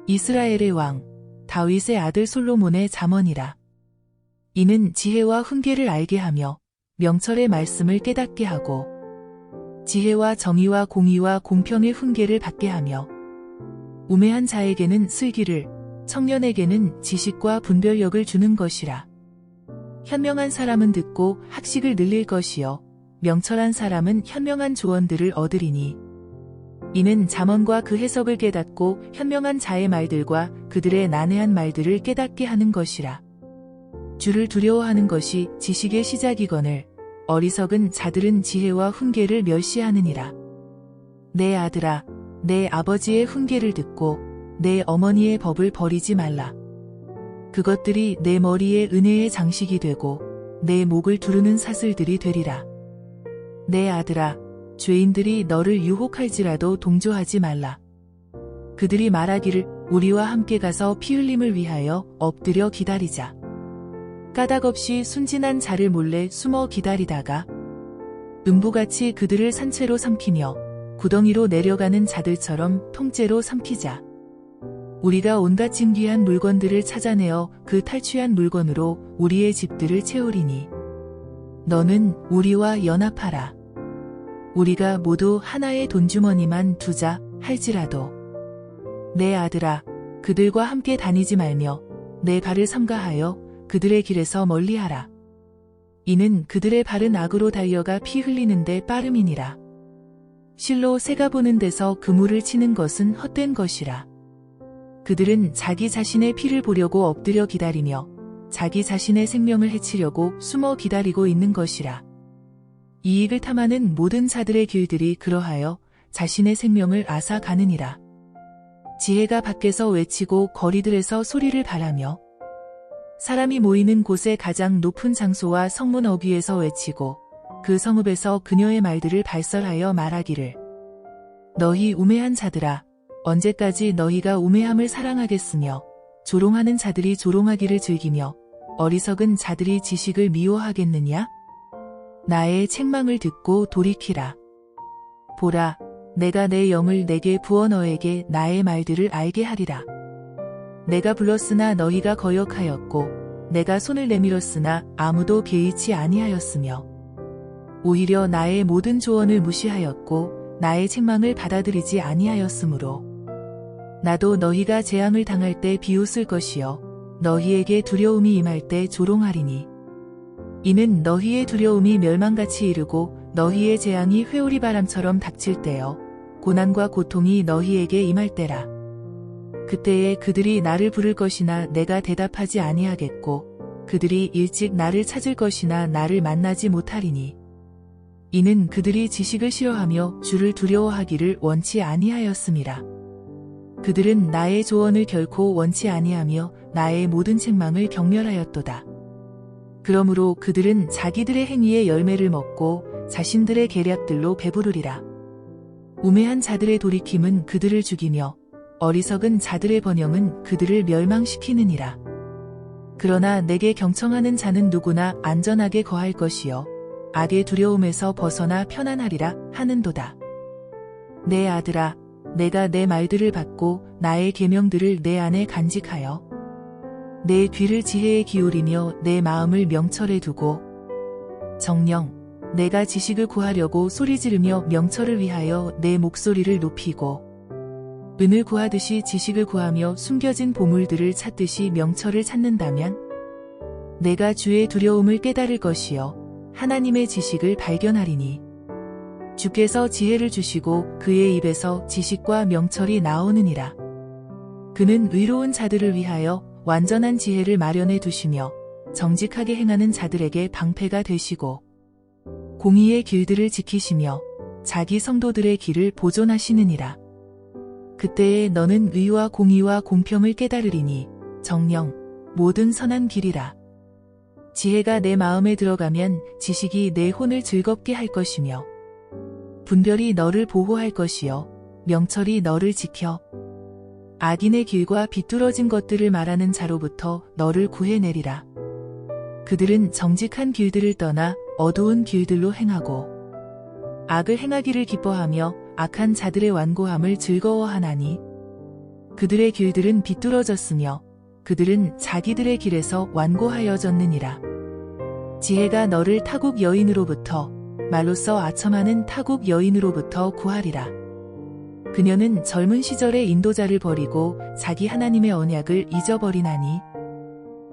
이스라엘의 왕 다윗의 아들 솔로몬의 잠언이라. 이는 지혜와 훈계를 알게 하며 명철의 말씀을 깨닫게 하고 지혜와 정의와 공의와 공평의 훈계를 받게 하며 우매한 자에게는 슬기를 청년에게는 지식과 분별력을 주는 것이라. 현명한 사람은 듣고 학식을 늘릴 것이요 명철한 사람은 현명한 조언들을 얻으리니 이는 잠언과 그 해석을 깨닫고 현명한 자의 말들과 그들의 난해한 말들을 깨닫게 하는 것이라. 주를 두려워하는 것이 지식의 시작이거늘 어리석은 자들은 지혜와 훈계를 멸시하느니라. 내 아들아, 내 아버지의 훈계를 듣고 내 어머니의 법을 버리지 말라. 그것들이 내 머리에 은혜의 장식이 되고 내 목을 두르는 사슬들이 되리라. 내 아들아, 죄인들이 너를 유혹할지라도 동조하지 말라. 그들이 말하기를 우리와 함께 가서 피 흘림을 위하여 엎드려 기다리자. 까닭없이 순진한 자를 몰래 숨어 기다리다가 음부같이 그들을 산채로 삼키며 구덩이로 내려가는 자들처럼 통째로 삼키자. 우리가 온갖 진귀한 물건들을 찾아내어 그 탈취한 물건으로 우리의 집들을 채우리니 너는 우리와 연합하라. 우리가 모두 하나의 돈주머니만 두자 할지라도 내 아들아, 그들과 함께 다니지 말며 내 발을 삼가하여 그들의 길에서 멀리하라. 이는 그들의 발은 악으로 달려가 피 흘리는데 빠름이니라. 실로 새가 보는 데서 그물을 치는 것은 헛된 것이라. 그들은 자기 자신의 피를 보려고 엎드려 기다리며 자기 자신의 생명을 해치려고 숨어 기다리고 있는 것이라. 이익을 탐하는 모든 자들의 길들이 그러하여 자신의 생명을 앗아가느니라. 지혜가 밖에서 외치고 거리들에서 소리를 발하며 사람이 모이는 곳의 가장 높은 장소와 성문 어귀에서 외치고 그 성읍에서 그녀의 말들을 발설하여 말하기를 너희 우매한 자들아, 언제까지 너희가 우매함을 사랑하겠으며 조롱하는 자들이 조롱하기를 즐기며 어리석은 자들이 지식을 미워하겠느냐? 나의 책망을 듣고 돌이키라. 보라, 내가 내 영을 내게 부어 너에게 나의 말들을 알게 하리라. 내가 불렀으나 너희가 거역하였고 내가 손을 내밀었으나 아무도 개의치 아니하였으며 오히려 나의 모든 조언을 무시하였고 나의 책망을 받아들이지 아니하였으므로 나도 너희가 재앙을 당할 때 비웃을 것이요 너희에게 두려움이 임할 때 조롱하리니 이는 너희의 두려움이 멸망같이 이르고 너희의 재앙이 회오리 바람처럼 닥칠 때여 고난과 고통이 너희에게 임할 때라. 그때에 그들이 나를 부를 것이나 내가 대답하지 아니하겠고 그들이 일찍 나를 찾을 것이나 나를 만나지 못하리니 이는 그들이 지식을 싫어하며 주를 두려워하기를 원치 아니하였음이라. 그들은 나의 조언을 결코 원치 아니하며 나의 모든 책망을 경멸하였도다. 그러므로 그들은 자기들의 행위의 열매를 먹고 자신들의 계략들로 배부르리라. 우매한 자들의 돌이킴은 그들을 죽이며 어리석은 자들의 번영은 그들을 멸망시키느니라. 그러나 내게 경청하는 자는 누구나 안전하게 거할 것이요 악의 두려움에서 벗어나 편안하리라 하는도다. 내 아들아, 내가 내 말들을 받고 나의 계명들을 내 안에 간직하여 내 귀를 지혜에 기울이며 내 마음을 명철에 두고 정녕 내가 지식을 구하려고 소리 지르며 명철을 위하여 내 목소리를 높이고 은을 구하듯이 지식을 구하며 숨겨진 보물들을 찾듯이 명철을 찾는다면 내가 주의 두려움을 깨달을 것이요 하나님의 지식을 발견하리니 주께서 지혜를 주시고 그의 입에서 지식과 명철이 나오느니라. 그는 의로운 자들을 위하여 완전한 지혜를 마련해 두시며 정직하게 행하는 자들에게 방패가 되시고 공의의 길들을 지키시며 자기 성도들의 길을 보존하시느니라. 그때에 너는 의와 공의와 공평을 깨달으리니 정녕 모든 선한 길이라. 지혜가 내 마음에 들어가면 지식이 내 혼을 즐겁게 할 것이며 분별이 너를 보호할 것이요 명철이 너를 지켜 악인의 길과 비뚤어진 것들을 말하는 자로부터 너를 구해내리라. 그들은 정직한 길들을 떠나 어두운 길들로 행하고 악을 행하기를 기뻐하며 악한 자들의 완고함을 즐거워하나니 그들의 길들은 비뚤어졌으며 그들은 자기들의 길에서 완고하여졌느니라. 지혜가 너를 타국 여인으로부터 말로써 아첨하는 타국 여인으로부터 구하리라. 그녀는 젊은 시절의 인도자를 버리고 자기 하나님의 언약을 잊어버리나니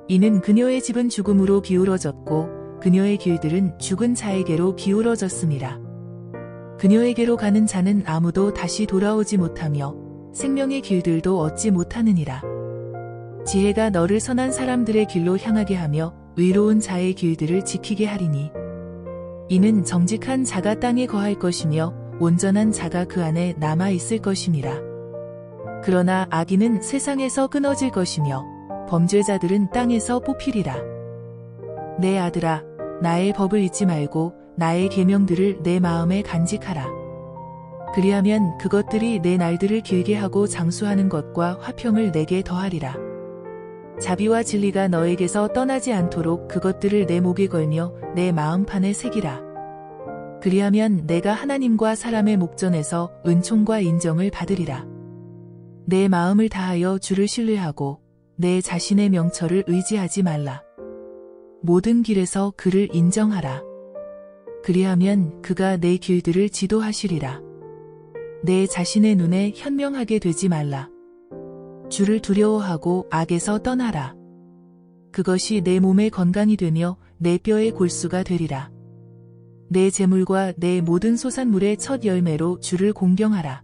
이는 그녀의 집은 죽음으로 기울어졌고 그녀의 길들은 죽은 자에게로 기울어졌음이라. 그녀에게로 가는 자는 아무도 다시 돌아오지 못하며 생명의 길들도 얻지 못하느니라. 지혜가 너를 선한 사람들의 길로 향하게 하며 의로운 자의 길들을 지키게 하리니 이는 정직한 자가 땅에 거할 것이며 온전한 자가 그 안에 남아 있을 것임이라. 그러나 악인은 세상에서 끊어질 것이며 범죄자들은 땅에서 뽑히리라. 내 아들아, 나의 법을 잊지 말고 나의 계명들을 내 마음에 간직하라. 그리하면 그것들이 내 날들을 길게 하고 장수하는 것과 화평을 내게 더하리라. 자비와 진리가 너에게서 떠나지 않도록 그것들을 내 목에 걸며 내 마음판에 새기라. 그리하면 내가 하나님과 사람의 목전에서 은총과 인정을 받으리라. 내 마음을 다하여 주를 신뢰하고 내 자신의 명철을 의지하지 말라. 모든 길에서 그를 인정하라. 그리하면 그가 내 길들을 지도하시리라. 내 자신의 눈에 현명하게 되지 말라. 주를 두려워하고 악에서 떠나라. 그것이 내 몸의 건강이 되며 내 뼈의 골수가 되리라. 내 재물과 내 모든 소산물의 첫 열매로 주를 공경하라.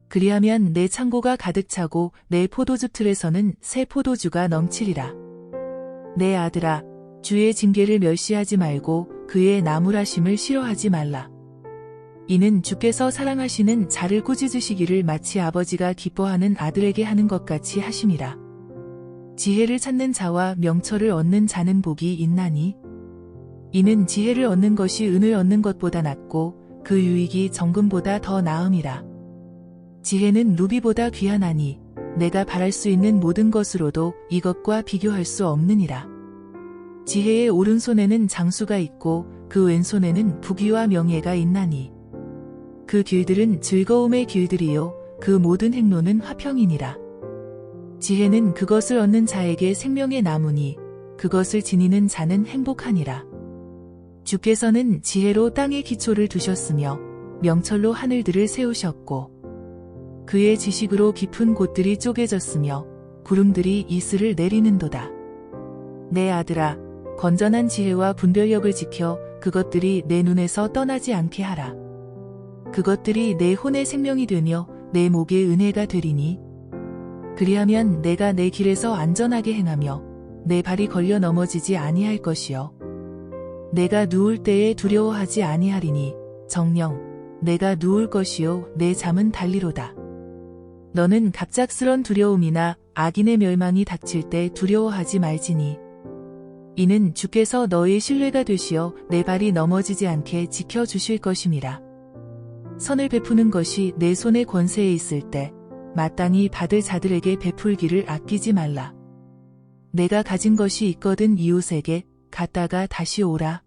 그리하면 내 창고가 가득 차고 내 포도즙 틀에서는 새 포도주가 넘치리라. 내 아들아, 주의 징계를 멸시하지 말고 그의 나무라심을 싫어하지 말라. 이는 주께서 사랑하시는 자를 꾸짖으시기를 마치 아버지가 기뻐하는 아들에게 하는 것 같이 하심이라. 지혜를 찾는 자와 명철을 얻는 자는 복이 있나니 이는 지혜를 얻는 것이 은을 얻는 것보다 낫고 그 유익이 정금보다 더 나음이라. 지혜는 루비보다 귀하나니 내가 바랄 수 있는 모든 것으로도 이것과 비교할 수 없느니라. 지혜의 오른손에는 장수가 있고 그 왼손에는 부귀와 명예가 있나니 그 길들은 즐거움의 길들이요 그 모든 행로는 화평이니라. 지혜는 그것을 얻는 자에게 생명의 나무니 그것을 지니는 자는 행복하니라. 주께서는 지혜로 땅의 기초를 두셨으며 명철로 하늘들을 세우셨고 그의 지식으로 깊은 곳들이 쪼개졌으며 구름들이 이슬을 내리는도다. 내 아들아, 건전한 지혜와 분별력을 지켜 그것들이 내 눈에서 떠나지 않게 하라. 그것들이 내 혼의 생명이 되며 내 목의 은혜가 되리니 그리하면 내가 내 길에서 안전하게 행하며 내 발이 걸려 넘어지지 아니할 것이요 내가 누울 때에 두려워하지 아니하리니 정녕 내가 누울 것이요 내 잠은 달리로다. 너는 갑작스런 두려움이나 악인의 멸망이 닥칠 때 두려워하지 말지니 이는 주께서 너의 신뢰가 되시어 내 발이 넘어지지 않게 지켜주실 것임이라. 선을 베푸는 것이 내 손의 권세에 있을 때 마땅히 받을 자들에게 베풀기를 아끼지 말라. 내가 가진 것이 있거든 이웃에게 갔다가 다시 오라.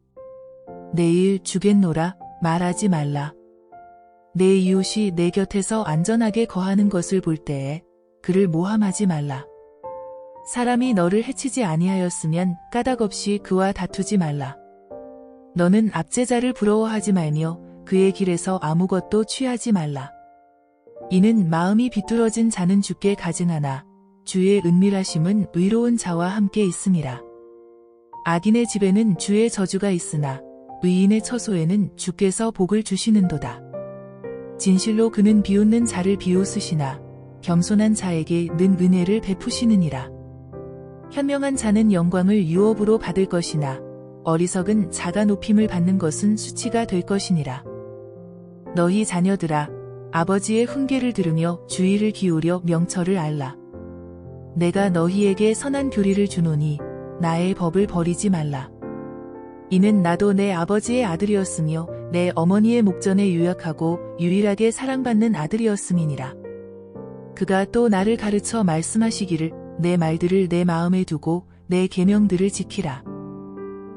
내일 주겠노라 말하지 말라. 내 이웃이 내 곁에서 안전하게 거하는 것을 볼 때에 그를 모함하지 말라. 사람이 너를 해치지 아니하였으면 까닭없이 그와 다투지 말라. 너는 압제자를 부러워하지 말며 그의 길에서 아무것도 취하지 말라. 이는 마음이 비뚤어진 자는 주께 가증하나 주의 은밀하심은 의로운 자와 함께 있음이라. 악인의 집에는 주의 저주가 있으나 의인의 처소에는 주께서 복을 주시는도다. 진실로 그는 비웃는 자를 비웃으시나 겸손한 자에게 는 은혜를 베푸시느니라. 현명한 자는 영광을 유업으로 받을 것이나 어리석은 자가 높임을 받는 것은 수치가 될 것이니라. 너희 자녀들아, 아버지의 훈계를 들으며 주의를 기울여 명철을 알라. 내가 너희에게 선한 교리를 주노니 나의 법을 버리지 말라. 이는 나도 내 아버지의 아들이었으며 내 어머니의 목전에 유약하고 유일하게 사랑받는 아들이었음이니라. 그가 또 나를 가르쳐 말씀하시기를 내 말들을 내 마음에 두고 내 계명들을 지키라.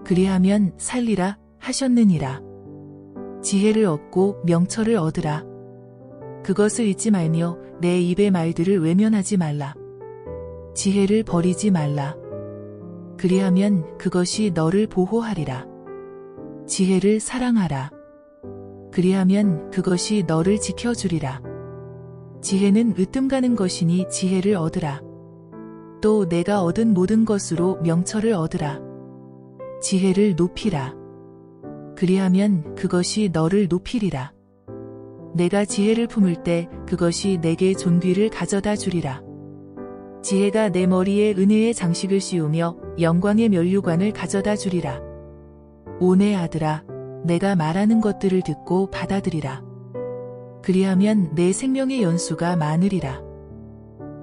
그리하면 살리라 하셨느니라. 지혜를 얻고 명철을 얻으라. 그것을 잊지 말며 내 입의 말들을 외면하지 말라. 지혜를 버리지 말라. 그리하면 그것이 너를 보호하리라. 지혜를 사랑하라. 그리하면 그것이 너를 지켜주리라. 지혜는 으뜸 가는 것이니 지혜를 얻으라. 또 내가 얻은 모든 것으로 명철을 얻으라. 지혜를 높이라. 그리하면 그것이 너를 높이리라. 내가 지혜를 품을 때 그것이 내게 존귀를 가져다 주리라. 지혜가 내 머리에 은혜의 장식을 씌우며 영광의 면류관을 가져다 주리라. 오 내 아들아, 내가 말하는 것들을 듣고 받아들이라. 그리하면 내 생명의 연수가 많으리라.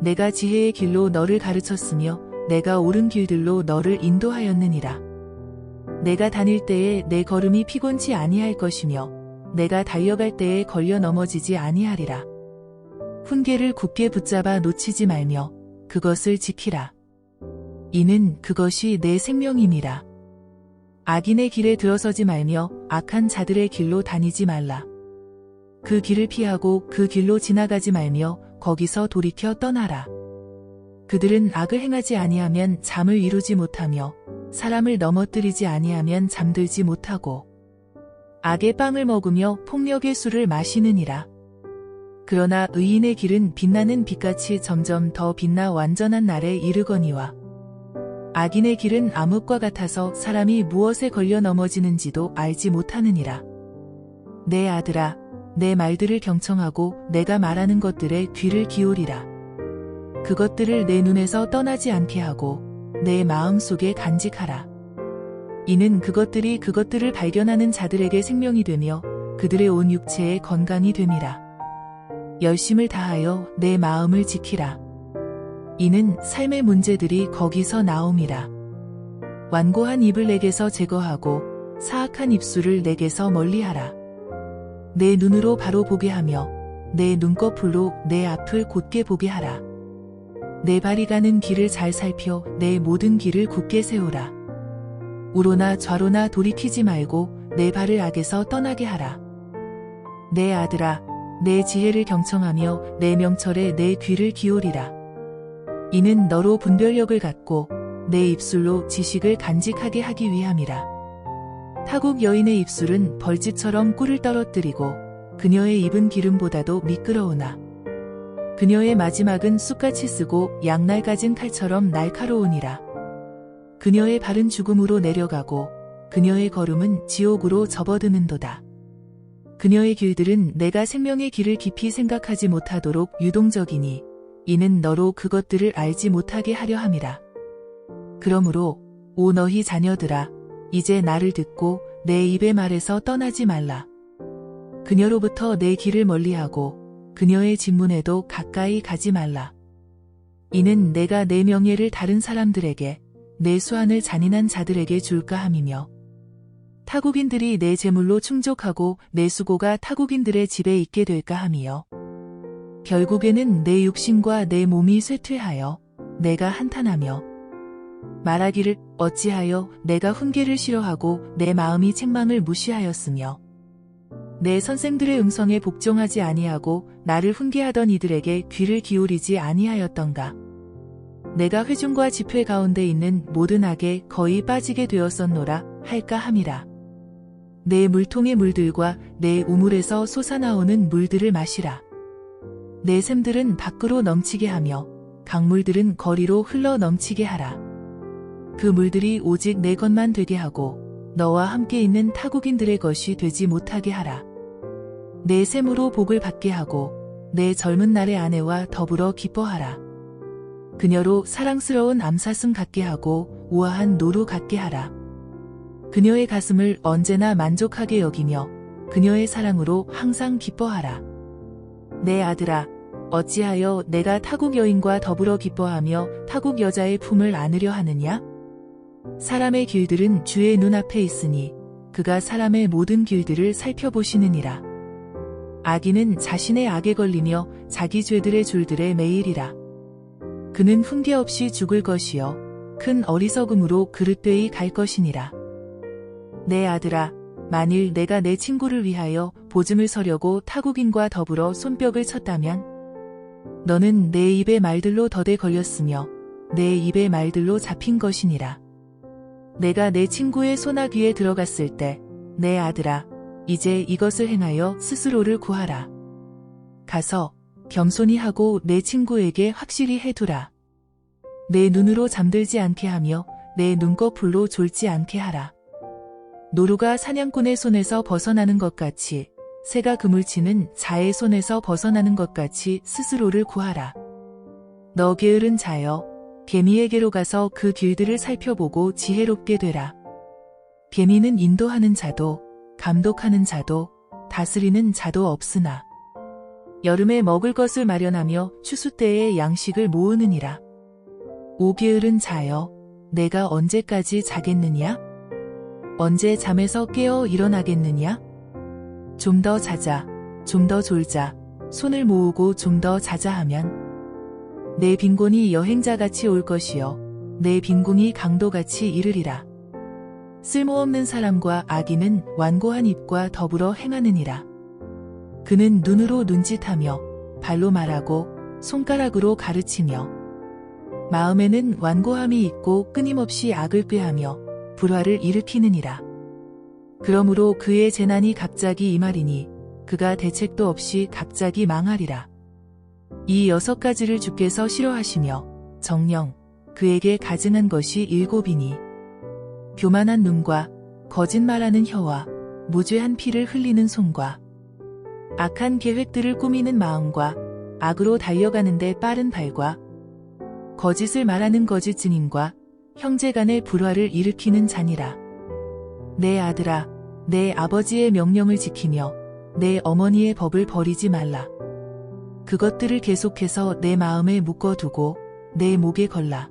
내가 지혜의 길로 너를 가르쳤으며 내가 옳은 길들로 너를 인도하였느니라. 내가 다닐 때에 내 걸음이 피곤치 아니할 것이며 내가 달려갈 때에 걸려 넘어지지 아니하리라. 훈계를 굳게 붙잡아 놓치지 말며 그것을 지키라. 이는 그것이 내 생명임이라. 악인의 길에 들어서지 말며 악한 자들의 길로 다니지 말라. 그 길을 피하고 그 길로 지나가지 말며 거기서 돌이켜 떠나라. 그들은 악을 행하지 아니하면 잠을 이루지 못하며 사람을 넘어뜨리지 아니하면 잠들지 못하고 악의 빵을 먹으며 폭력의 술을 마시느니라. 그러나 의인의 길은 빛나는 빛같이 점점 더 빛나 완전한 날에 이르거니와 악인의 길은 암흑과 같아서 사람이 무엇에 걸려 넘어지는지도 알지 못하느니라. 내 아들아, 내 말들을 경청하고 내가 말하는 것들에 귀를 기울이라. 그것들을 내 눈에서 떠나지 않게 하고 내 마음속에 간직하라. 이는 그것들이 그것들을 발견하는 자들에게 생명이 되며 그들의 온 육체에 건강이 됨이라. 열심을 다하여 내 마음을 지키라. 이는 삶의 문제들이 거기서 나옴이라. 완고한 입을 내게서 제거하고 사악한 입술을 내게서 멀리하라. 내 눈으로 바로 보게 하며 내 눈꺼풀로 내 앞을 곧게 보게 하라. 내 발이 가는 길을 잘 살펴 내 모든 길을 굳게 세우라. 우로나 좌로나 돌이키지 말고 내 발을 악에서 떠나게 하라. 내 아들아, 내 지혜를 경청하며 내 명철에 내 귀를 기울이라. 이는 너로 분별력을 갖고 내 입술로 지식을 간직하게 하기 위함이라. 타국 여인의 입술은 벌집처럼 꿀을 떨어뜨리고 그녀의 입은 기름보다도 미끄러우나 그녀의 마지막은 쑥같이 쓰고 양날 가진 칼처럼 날카로우니라. 그녀의 발은 죽음으로 내려가고 그녀의 걸음은 지옥으로 접어드는도다. 그녀의 길들은 내가 생명의 길을 깊이 생각하지 못하도록 유동적이니 이는 너로 그것들을 알지 못하게 하려 함이라. 그러므로 오 너희 자녀들아, 이제 나를 듣고 내 입의 말에서 떠나지 말라. 그녀로부터 내 길을 멀리하고 그녀의 진문에도 가까이 가지 말라. 이는 내가 내 명예를 다른 사람들에게 내 수완을 잔인한 자들에게 줄까 함이며 타국인들이 내 재물로 충족하고 내 수고가 타국인들의 집에 있게 될까 함이요. 결국에는 내 육신과 내 몸이 쇠퇴하여 내가 한탄하며 말하기를 어찌하여 내가 훈계를 싫어하고 내 마음이 책망을 무시하였으며 내 선생들의 음성에 복종하지 아니하고 나를 훈계하던 이들에게 귀를 기울이지 아니하였던가. 내가 회중과 집회 가운데 있는 모든 악에 거의 빠지게 되었었노라 할까 함이라. 내 물통의 물들과 내 우물에서 솟아나오는 물들을 마시라. 내 샘들은 밖으로 넘치게 하며 강물들은 거리로 흘러 넘치게 하라. 그 물들이 오직 내 것만 되게 하고 너와 함께 있는 타국인들의 것이 되지 못하게 하라. 내 샘으로 복을 받게 하고 내 젊은 날의 아내와 더불어 기뻐하라. 그녀로 사랑스러운 암사슴 같게 하고 우아한 노루 같게 하라. 그녀의 가슴을 언제나 만족하게 여기며 그녀의 사랑으로 항상 기뻐하라. 내 아들아, 어찌하여 내가 타국 여인과 더불어 기뻐하며 타국 여자의 품을 안으려 하느냐? 사람의 길들은 주의 눈앞에 있으니 그가 사람의 모든 길들을 살펴보시느니라. 악인은 자신의 악에 걸리며 자기 죄들의 줄들에 매이리라. 그는 훈계 없이 죽을 것이요 큰 어리석음으로 그릇되이 갈 것이니라. 내 아들아, 만일 내가 내 친구를 위하여 보증을 서려고 타국인과 더불어 손뼉을 쳤다면 너는 내 입의 말들로 덫에 걸렸으며 내 입의 말들로 잡힌 것이니라. 내가 내 친구의 소나귀에 들어갔을 때 내 아들아 이제 이것을 행하여 스스로를 구하라. 가서 겸손히 하고 내 친구에게 확실히 해두라. 내 눈으로 잠들지 않게 하며 내 눈꺼풀로 졸지 않게 하라. 노루가 사냥꾼의 손에서 벗어나는 것 같이 새가 그물 치는 자의 손에서 벗어나는 것 같이 스스로를 구하라. 너 게으른 자여, 개미에게로 가서 그 길들을 살펴보고 지혜롭게 되라. 개미는 인도하는 자도 감독하는 자도 다스리는 자도 없으나 여름에 먹을 것을 마련하며 추수 때에 양식을 모으느니라. 오 게으른 자여, 내가 언제까지 자겠느냐? 언제 잠에서 깨어 일어나겠느냐? 좀 더 자자, 좀 더 졸자, 손을 모으고 좀 더 자자 하면 내 빈곤이 여행자같이 올 것이요 내 빈궁이 강도같이 이르리라. 쓸모없는 사람과 악인은 완고한 입과 더불어 행하느니라. 그는 눈으로 눈짓하며 발로 말하고 손가락으로 가르치며 마음에는 완고함이 있고 끊임없이 악을 꾀하며 불화를 일으키느니라. 그러므로 그의 재난이 갑자기 임하리니 그가 대책도 없이 갑자기 망하리라. 이 6가지를 주께서 싫어하시며 정녕 그에게 가증한 것이 7이니 교만한 눈과 거짓말하는 혀와 무죄한 피를 흘리는 손과 악한 계획들을 꾸미는 마음과 악으로 달려가는데 빠른 발과 거짓을 말하는 거짓 증인과 형제간의 불화를 일으키는 자니라. 내 아들아, 내 아버지의 명령을 지키며 내 어머니의 법을 버리지 말라. 그것들을 계속해서 내 마음에 묶어두고 내 목에 걸라.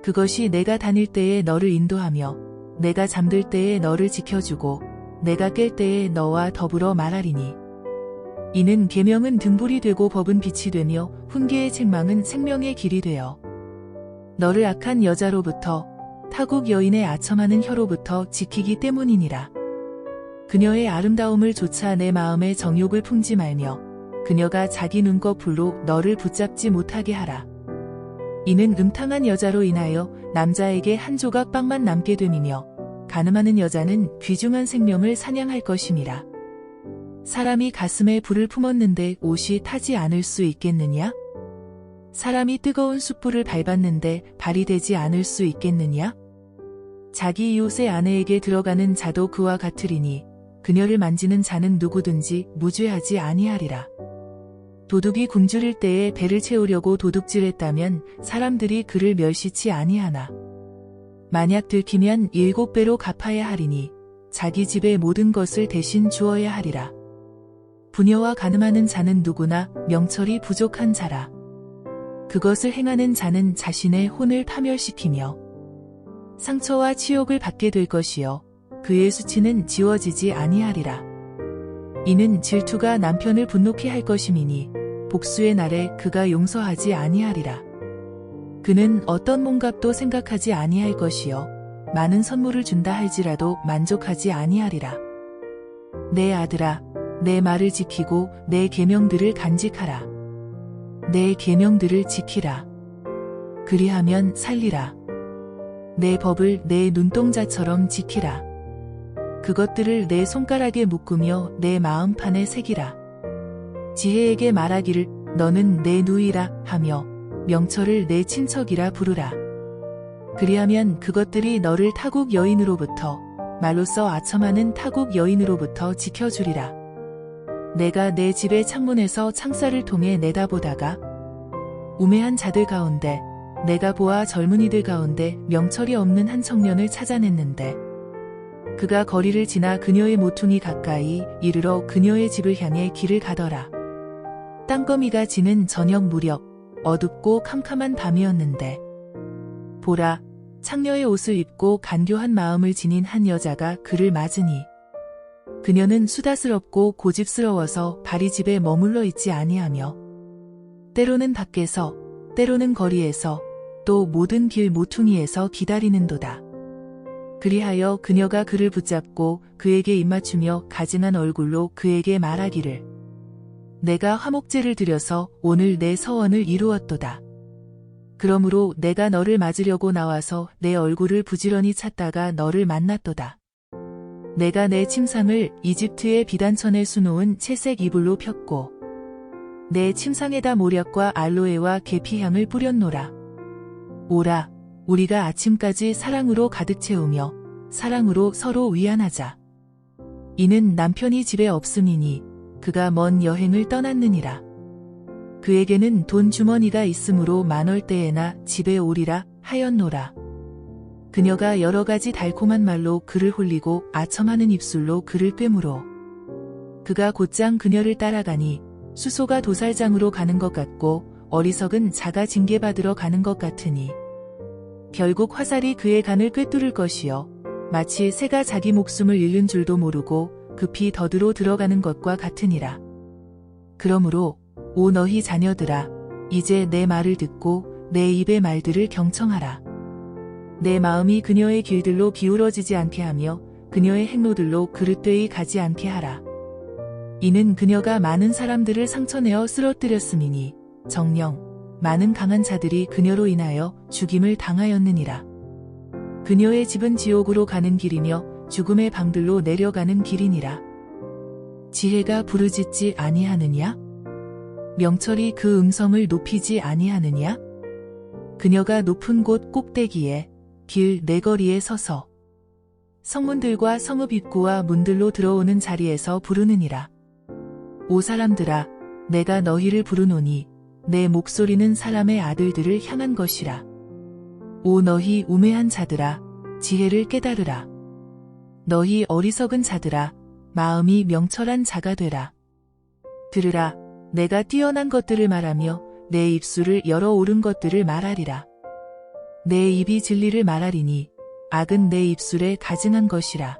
그것이 내가 다닐 때에 너를 인도하며 내가 잠들 때에 너를 지켜주고 내가 깰 때에 너와 더불어 말하리니 이는 계명은 등불이 되고 법은 빛이 되며 훈계의 책망은 생명의 길이 되어 너를 악한 여자로부터 타국 여인의 아첨하는 혀로부터 지키기 때문이니라. 그녀의 아름다움을 조차 내 마음에 정욕을 품지 말며 그녀가 자기 눈꺼풀로 너를 붙잡지 못하게 하라. 이는 음탕한 여자로 인하여 남자에게 한 조각 빵만 남게 됨이며 간음하는 여자는 귀중한 생명을 사냥할 것임이라. 사람이 가슴에 불을 품었는데 옷이 타지 않을 수 있겠느냐? 사람이 뜨거운 숯불을 밟았는데 발이 되지 않을 수 있겠느냐? 자기 이웃의 아내에게 들어가는 자도 그와 같으리니 그녀를 만지는 자는 누구든지 무죄하지 아니하리라. 도둑이 굶주릴 때에 배를 채우려고 도둑질했다면 사람들이 그를 멸시치 아니하나. 만약 들키면 7배로 갚아야 하리니 자기 집의 모든 것을 대신 주어야 하리라. 부녀와 간음하는 자는 누구나 명철이 부족한 자라. 그것을 행하는 자는 자신의 혼을 파멸시키며 상처와 치욕을 받게 될 것이요 그의 수치는 지워지지 아니하리라. 이는 질투가 남편을 분노케 할 것임이니 복수의 날에 그가 용서하지 아니하리라. 그는 어떤 몸값도 생각하지 아니할 것이요 많은 선물을 준다 할지라도 만족하지 아니하리라. 내 아들아, 내 말을 지키고 내 계명들을 간직하라. 내 계명들을 지키라. 그리하면 살리라. 내 법을 내 눈동자처럼 지키라. 그것들을 내 손가락에 묶으며 내 마음판에 새기라. 지혜에게 말하기를 너는 내 누이라 하며 명철을 내 친척이라 부르라. 그리하면 그것들이 너를 타국 여인으로부터 말로써 아첨하는 타국 여인으로부터 지켜주리라. 내가 내 집의 창문에서 창살을 통해 내다보다가 우매한 자들 가운데 내가 보아 젊은이들 가운데 명철이 없는 한 청년을 찾아냈는데 그가 거리를 지나 그녀의 모퉁이 가까이 이르러 그녀의 집을 향해 길을 가더라. 땅거미가 지는 저녁 무렵 어둡고 캄캄한 밤이었는데 보라, 창녀의 옷을 입고 간교한 마음을 지닌 한 여자가 그를 맞으니 그녀는 수다스럽고 고집스러워서 바리집에 머물러 있지 아니하며 때로는 밖에서 때로는 거리에서 또 모든 길 모퉁이에서 기다리는도다. 그리하여 그녀가 그를 붙잡고 그에게 입맞추며 가증한 얼굴로 그에게 말하기를 내가 화목제를 드려서 오늘 내 서원을 이루었도다. 그러므로 내가 너를 맞으려고 나와서 내 얼굴을 부지런히 찾다가 너를 만났도다. 내가 내 침상을 이집트의 비단천에 수놓은 채색 이불로 폈고 내 침상에다 모략과 알로에와 계피향을 뿌렸노라. 오라, 우리가 아침까지 사랑으로 가득 채우며 사랑으로 서로 위안하자. 이는 남편이 집에 없음이니 그가 먼 여행을 떠났느니라. 그에게는 돈 주머니가 있으므로 만월때에나 집에 오리라 하였노라. 그녀가 여러 가지 달콤한 말로 그를 홀리고 아첨하는 입술로 그를 꿰물어. 그가 곧장 그녀를 따라가니 수소가 도살장으로 가는 것 같고 어리석은 자가 징계받으러 가는 것 같으니 결국 화살이 그의 간을 꿰뚫을 것이요 마치 새가 자기 목숨을 잃는 줄도 모르고 급히 더드로 들어가는 것과 같으니라. 그러므로 오 너희 자녀들아, 이제 내 말을 듣고 내 입의 말들을 경청하라. 내 마음이 그녀의 길들로 기울어지지 않게 하며 그녀의 행로들로 그릇되이 가지 않게 하라. 이는 그녀가 많은 사람들을 상처내어 쓰러뜨렸음이니 정녕 많은 강한 자들이 그녀로 인하여 죽임을 당하였느니라. 그녀의 집은 지옥으로 가는 길이며 죽음의 방들로 내려가는 길이니라. 지혜가 부르짖지 아니하느냐? 명철이 그 음성을 높이지 아니하느냐? 그녀가 높은 곳 꼭대기에 길 네거리에 서서 성문들과 성읍 입구와 문들로 들어오는 자리에서 부르느니라. 오 사람들아, 내가 너희를 부르노니 내 목소리는 사람의 아들들을 향한 것이라. 오 너희 우매한 자들아, 지혜를 깨달으라. 너희 어리석은 자들아, 마음이 명철한 자가 되라. 들으라, 내가 뛰어난 것들을 말하며 내 입술을 열어 옳은 것들을 말하리라. 내 입이 진리를 말하리니 악은 내 입술에 가증한 것이라.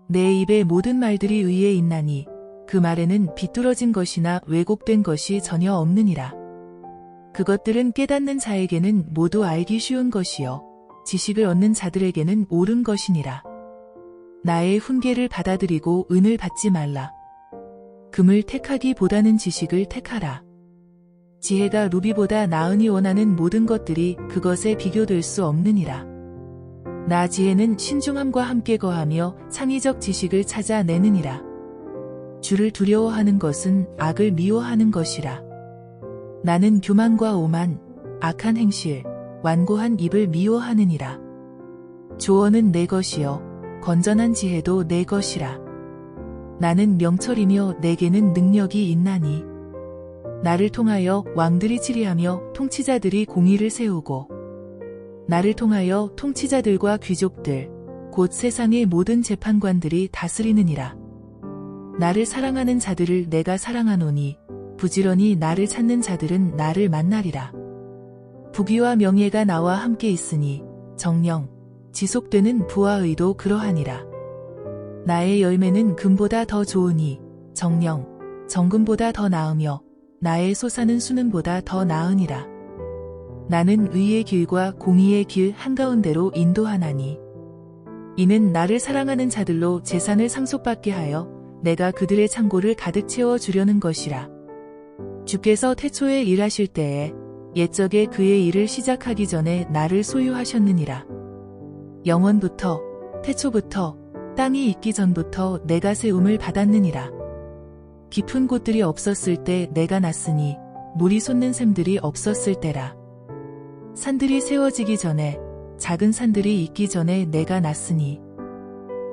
내 입의 모든 말들이 의에 있나니 그 말에는 비뚤어진 것이나 왜곡된 것이 전혀 없느니라. 그것들은 깨닫는 자에게는 모두 알기 쉬운 것이요 지식을 얻는 자들에게는 옳은 것이니라. 나의 훈계를 받아들이고 은을 받지 말라. 금을 택하기보다는 지식을 택하라. 지혜가 루비보다 나으니 원하는 모든 것들이 그것에 비교될 수 없느니라. 나 지혜는 신중함과 함께 거하며 창의적 지식을 찾아내느니라. 주를 두려워하는 것은 악을 미워하는 것이라. 나는 교만과 오만, 악한 행실, 완고한 입을 미워하느니라. 조언은 내 것이요 건전한 지혜도 내 것이라. 나는 명철이며 내게는 능력이 있나니 나를 통하여 왕들이 치리하며 통치자들이 공의를 세우고 나를 통하여 통치자들과 귀족들 곧 세상의 모든 재판관들이 다스리느니라. 나를 사랑하는 자들을 내가 사랑하노니 부지런히 나를 찾는 자들은 나를 만나리라. 부귀와 명예가 나와 함께 있으니 정령 지속되는 부와 의도 그러하니라. 나의 열매는 금보다 더 좋으니 정령 정금보다 더 나으며 나의 솟아는 수는보다 더 나으니라. 나는 의의 길과 공의의 길 한가운데로 인도하나니 이는 나를 사랑하는 자들로 재산을 상속받게 하여 내가 그들의 창고를 가득 채워 주려는 것이라. 주께서 태초에 일하실 때에 옛적에 그의 일을 시작하기 전에 나를 소유하셨느니라. 영원부터 태초부터 땅이 있기 전부터 내가 세움을 받았느니라. 깊은 곳들이 없었을 때 내가 났으니 물이 솟는 샘들이 없었을 때라. 산들이 세워지기 전에 작은 산들이 있기 전에 내가 났으니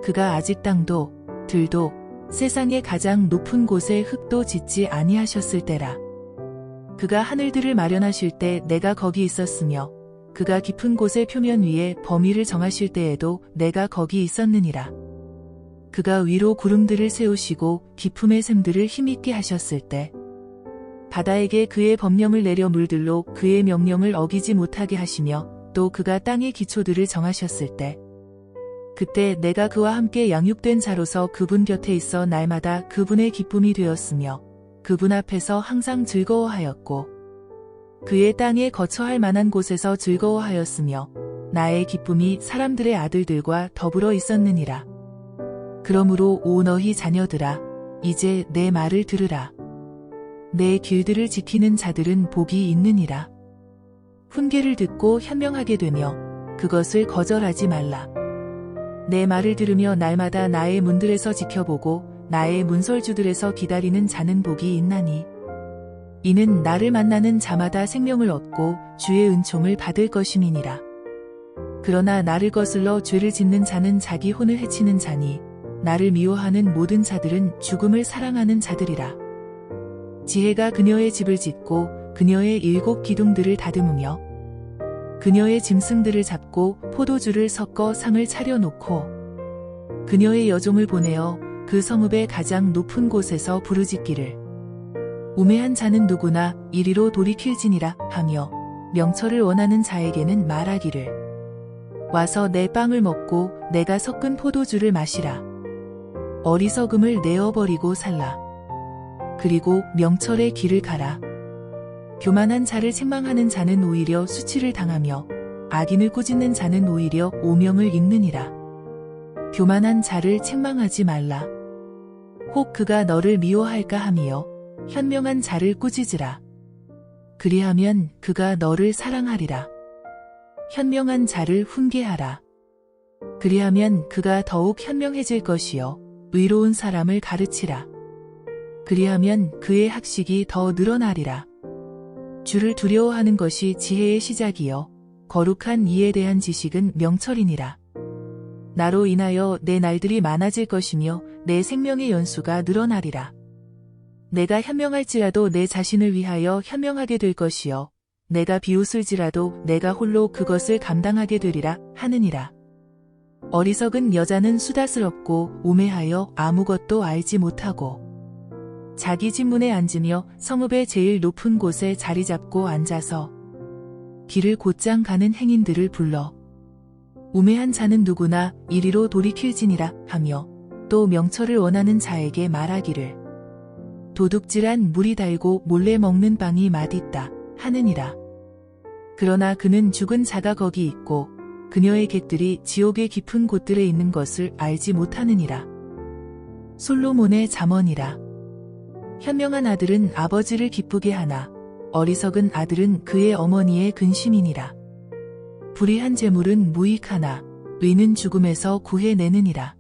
그가 아직 땅도 들도 세상의 가장 높은 곳에 흙도 짓지 아니하셨을 때라. 그가 하늘들을 마련하실 때 내가 거기 있었으며 그가 깊은 곳의 표면 위에 범위를 정하실 때에도 내가 거기 있었느니라. 그가 위로 구름들을 세우시고 깊음의 샘들을 힘있게 하셨을 때 바다에게 그의 법령을 내려 물들로 그의 명령을 어기지 못하게 하시며 또 그가 땅의 기초들을 정하셨을 때 그때 내가 그와 함께 양육된 자로서 그분 곁에 있어 날마다 그분의 기쁨이 되었으며 그분 앞에서 항상 즐거워하였고 그의 땅에 거처할 만한 곳에서 즐거워하였으며 나의 기쁨이 사람들의 아들들과 더불어 있었느니라. 그러므로 오 너희 자녀들아, 이제 내 말을 들으라. 내 길들을 지키는 자들은 복이 있느니라. 훈계를 듣고 현명하게 되며 그것을 거절하지 말라. 내 말을 들으며 날마다 나의 문들에서 지켜보고 나의 문설주들에서 기다리는 자는 복이 있나니 이는 나를 만나는 자마다 생명을 얻고 주의 은총을 받을 것임이니라. 그러나 나를 거슬러 죄를 짓는 자는 자기 혼을 해치는 자니 나를 미워하는 모든 자들은 죽음을 사랑하는 자들이라. 지혜가 그녀의 집을 짓고 그녀의 7 기둥들을 다듬으며 그녀의 짐승들을 잡고 포도주를 섞어 상을 차려놓고 그녀의 여종을 보내어 그 성읍의 가장 높은 곳에서 부르짖기를 우매한 자는 누구나 이리로 돌이킬지니라 하며 명철을 원하는 자에게는 말하기를 와서 내 빵을 먹고 내가 섞은 포도주를 마시라. 어리석음을 내어버리고 살라. 그리고 명철의 길을 가라. 교만한 자를 책망하는 자는 오히려 수치를 당하며 악인을 꾸짖는 자는 오히려 오명을 입느니라. 교만한 자를 책망하지 말라. 혹 그가 너를 미워할까 함이여 현명한 자를 꾸짖으라. 그리하면 그가 너를 사랑하리라. 현명한 자를 훈계하라. 그리하면 그가 더욱 현명해질 것이요 의로운 사람을 가르치라. 그리하면 그의 학식이 더 늘어나리라. 주를 두려워하는 것이 지혜의 시작이요 거룩한 이에 대한 지식은 명철이니라. 나로 인하여 내 날들이 많아질 것이며 내 생명의 연수가 늘어나리라. 내가 현명할지라도 내 자신을 위하여 현명하게 될 것이요 내가 비웃을지라도 내가 홀로 그것을 감당하게 되리라 하느니라. 어리석은 여자는 수다스럽고 우매하여 아무것도 알지 못하고 자기 집문에 앉으며 성읍의 제일 높은 곳에 자리 잡고 앉아서 길을 곧장 가는 행인들을 불러 우매한 자는 누구나 이리로 돌이킬지니라 하며 또 명철을 원하는 자에게 말하기를 도둑질한 물이 달고 몰래 먹는 빵이 맛있다 하느니라. 그러나 그는 죽은 자가 거기 있고 그녀의 객들이 지옥의 깊은 곳들에 있는 것을 알지 못하느니라. 솔로몬의 잠언이라. 현명한 아들은 아버지를 기쁘게 하나 어리석은 아들은 그의 어머니의 근심이니라. 불의한 재물은 무익하나 의는 죽음에서 구해내느니라.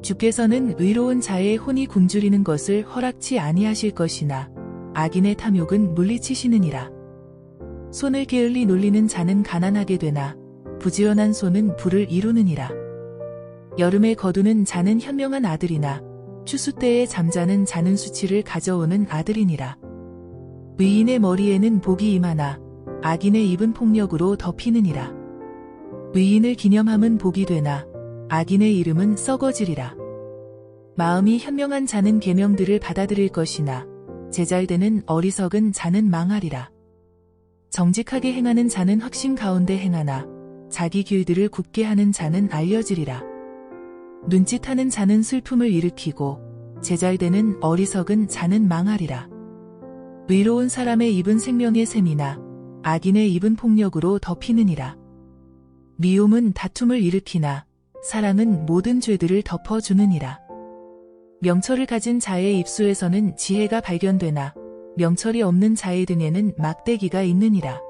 주께서는 의로운 자의 혼이 굶주리는 것을 허락치 아니하실 것이나 악인의 탐욕은 물리치시느니라. 손을 게을리 놀리는 자는 가난하게 되나 부지런한 손은 부를 이루느니라. 여름에 거두는 자는 현명한 아들이나 추수 때에 잠자는 자는 수치를 가져오는 아들이니라. 의인의 머리에는 복이 임하나 악인의 입은 폭력으로 덮이느니라. 의인을 기념함은 복이 되나 악인의 이름은 썩어지리라. 마음이 현명한 자는 계명들을 받아들일 것이나 제잘되는 어리석은 자는 망하리라. 정직하게 행하는 자는 확신 가운데 행하나 자기 길들을 굽게 하는 자는 알려지리라. 눈짓하는 자는 슬픔을 일으키고 제잘되는 어리석은 자는 망하리라. 의로운 사람의 입은 생명의 샘이나 악인의 입은 폭력으로 덮이느니라. 미움은 다툼을 일으키나 사랑은 모든 죄들을 덮어주느니라. 명철을 가진 자의 입술에서는 지혜가 발견되나 명철이 없는 자의 등에는 막대기가 있느니라.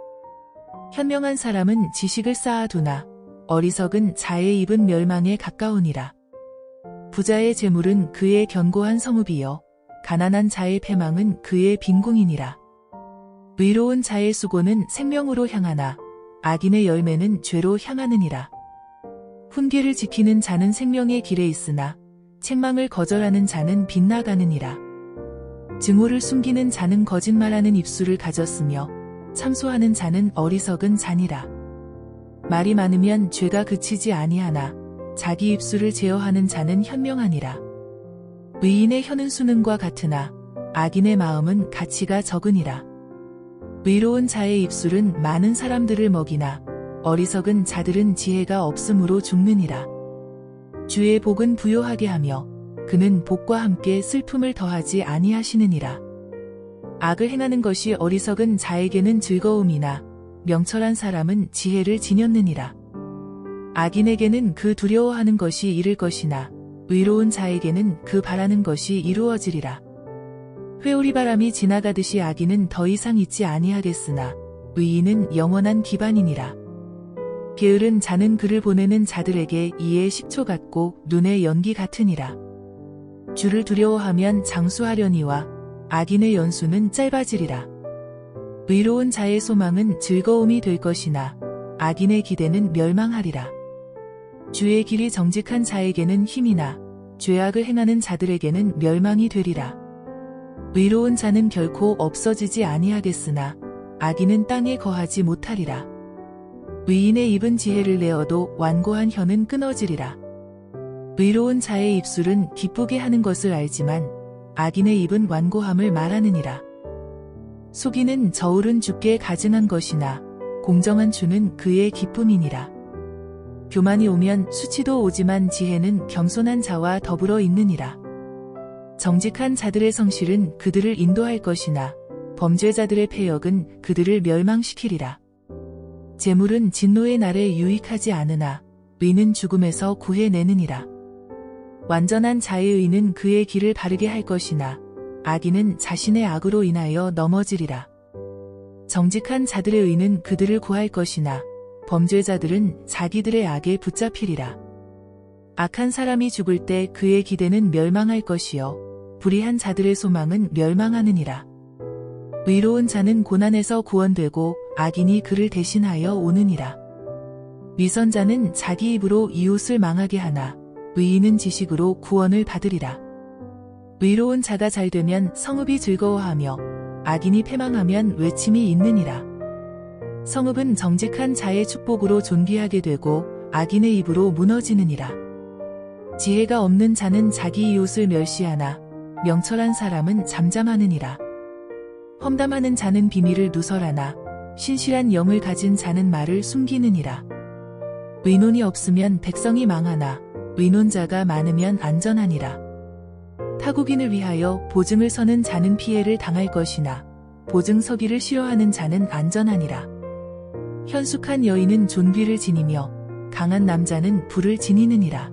현명한 사람은 지식을 쌓아두나 어리석은 자의 입은 멸망에 가까우니라. 부자의 재물은 그의 견고한 성읍이요 가난한 자의 패망은 그의 빈궁이니라. 의로운 자의 수고는 생명으로 향하나 악인의 열매는 죄로 향하느니라. 훈계를 지키는 자는 생명의 길에 있으나 책망을 거절하는 자는 빗나가느니라. 증오를 숨기는 자는 거짓말하는 입술을 가졌으며 참소하는 자는 어리석은 자니라. 말이 많으면 죄가 그치지 아니하나 자기 입술을 제어하는 자는 현명하니라. 의인의 혀는 수능과 같으나 악인의 마음은 가치가 적으니라. 의로운 자의 입술은 많은 사람들을 먹이나 어리석은 자들은 지혜가 없음으로 죽느니라. 주의 복은 부요하게 하며 그는 복과 함께 슬픔을 더하지 아니하시느니라. 악을 행하는 것이 어리석은 자에게는 즐거움이나 명철한 사람은 지혜를 지녔느니라. 악인에게는 그 두려워하는 것이 이를 것이나 의로운 자에게는 그 바라는 것이 이루어지리라. 회오리바람이 지나가듯이 악인은 더 이상 있지 아니하겠으나 의인은 영원한 기반이니라. 게으른 자는 그를 보내는 자들에게 이에 식초 같고 눈의 연기 같으니라. 주를 두려워하면 장수하려니와 악인의 연수는 짧아지리라. 의로운 자의 소망은 즐거움이 될 것이나 악인의 기대는 멸망하리라. 주의 길이 정직한 자에게는 힘이나 죄악을 행하는 자들에게는 멸망이 되리라. 의로운 자는 결코 없어지지 아니하겠으나 악인은 땅에 거하지 못하리라. 의인의 입은 지혜를 내어도 완고한 혀는 끊어지리라. 의로운 자의 입술은 기쁘게 하는 것을 알지만 악인의 입은 완고함을 말하느니라. 속이는 저울은 주께 가증한 것이나 공정한 주는 그의 기쁨이니라. 교만이 오면 수치도 오지만 지혜는 겸손한 자와 더불어 있느니라. 정직한 자들의 성실은 그들을 인도할 것이나 범죄자들의 패역은 그들을 멸망시키리라. 재물은 진노의 날에 유익하지 않으나 의는 죽음에서 구해내느니라. 완전한 자의 의는 그의 길을 바르게 할 것이나 악인은 자신의 악으로 인하여 넘어지리라. 정직한 자들의 의는 그들을 구할 것이나 범죄자들은 자기들의 악에 붙잡히리라. 악한 사람이 죽을 때 그의 기대는 멸망할 것이요 불의한 자들의 소망은 멸망하느니라. 의로운 자는 고난에서 구원되고 악인이 그를 대신하여 오느니라. 위선자는 자기 입으로 이웃을 망하게 하나 의인은 지식으로 구원을 받으리라. 의로운 자가 잘되면 성읍이 즐거워하며 악인이 패망하면 외침이 있느니라. 성읍은 정직한 자의 축복으로 존귀하게 되고 악인의 입으로 무너지느니라. 지혜가 없는 자는 자기 이웃을 멸시하나 명철한 사람은 잠잠하느니라. 험담하는 자는 비밀을 누설하나 신실한 영을 가진 자는 말을 숨기느니라. 의논이 없으면 백성이 망하나 의논자가 많으면 안전하니라. 타국인을 위하여 보증을 서는 자는 피해를 당할 것이나 보증 서기를 싫어하는 자는 안전하니라. 현숙한 여인은 존귀를 지니며 강한 남자는 부를 지니느니라.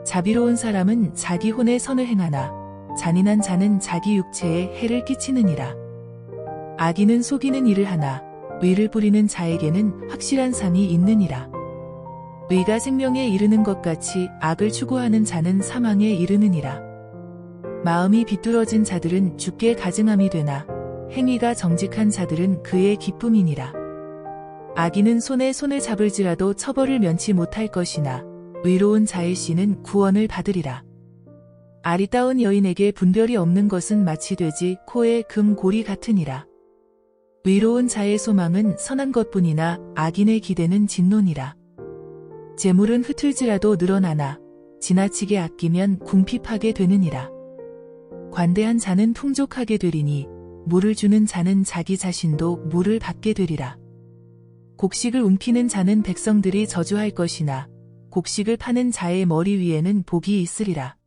자비로운 사람은 자기 혼에 선을 행하나 잔인한 자는 자기 육체에 해를 끼치느니라. 악인은 속이는 일을 하나 의를 뿌리는 자에게는 확실한 상이 있느니라. 의가 생명에 이르는 것 같이 악을 추구하는 자는 사망에 이르느니라. 마음이 비뚤어진 자들은 주께 가증함이 되나 행위가 정직한 자들은 그의 기쁨이니라. 악인은 손에 손을 잡을지라도 처벌을 면치 못할 것이나 의로운 자의 씨는 구원을 받으리라. 아리따운 여인에게 분별이 없는 것은 마치 돼지 코에 금고리 같으니라. 의로운 자의 소망은 선한 것뿐이나 악인의 기대는 진노니라. 재물은 흩을지라도 늘어나나 지나치게 아끼면 궁핍하게 되느니라. 관대한 자는 풍족하게 되리니 물을 주는 자는 자기 자신도 물을 받게 되리라. 곡식을 움키는 자는 백성들이 저주할 것이나 곡식을 파는 자의 머리 위에는 복이 있으리라.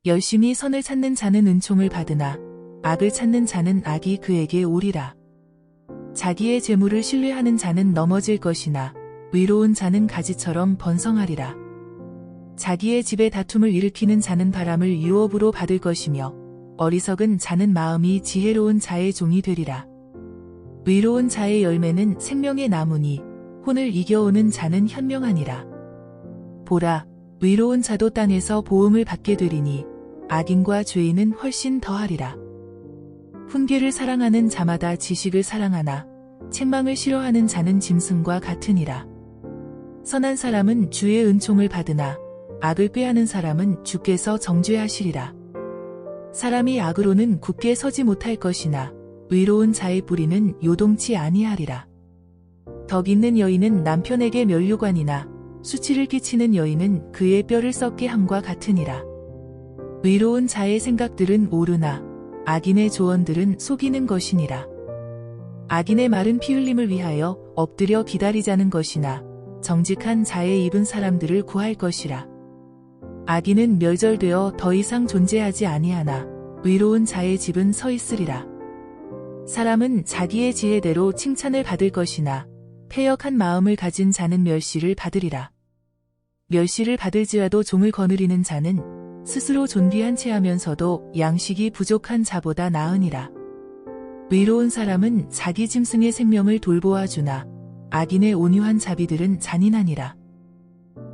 열심히 선을 찾는 자는 은총을 받으나 악을 찾는 자는 악이 그에게 오리라. 자기의 재물을 신뢰하는 자는 넘어질 것이나 의로운 자는 가지처럼 번성하리라. 자기의 집에 다툼을 일으키는 자는 바람을 유업으로 받을 것이며 어리석은 자는 마음이 지혜로운 자의 종이 되리라. 의로운 자의 열매는 생명의 나무니 혼을 이겨오는 자는 현명하니라. 보라, 의로운 자도 땅에서 보응을 받게 되리니 악인과 죄인은 훨씬 더하리라. 훈계를 사랑하는 자마다 지식을 사랑하나 책망을 싫어하는 자는 짐승과 같으니라. 선한 사람은 주의 은총을 받으나 악을 꾀하는 사람은 주께서 정죄하시리라. 사람이 악으로는 굳게 서지 못할 것이나 의로운 자의 뿌리는 요동치 아니하리라. 덕 있는 여인은 남편에게 면류관이나 수치를 끼치는 여인은 그의 뼈를 썩게 함과 같으니라. 의로운 자의 생각들은 옳으나 악인의 조언들은 속이는 것이니라. 악인의 말은 피 흘림을 위하여 엎드려 기다리자는 것이나 정직한 자의 입은 사람들을 구할 것이라. 악인은 멸절되어 더 이상 존재하지 아니하나 의로운 자의 집은 서 있으리라. 사람은 자기의 지혜대로 칭찬을 받을 것이나 패역한 마음을 가진 자는 멸시를 받으리라. 멸시를 받을지라도 종을 거느리는 자는 스스로 존귀한 체하면서도 양식이 부족한 자보다 나으니라. 의로운 사람은 자기 짐승의 생명을 돌보아 주나 악인의 온유한 자비들은 잔인하니라.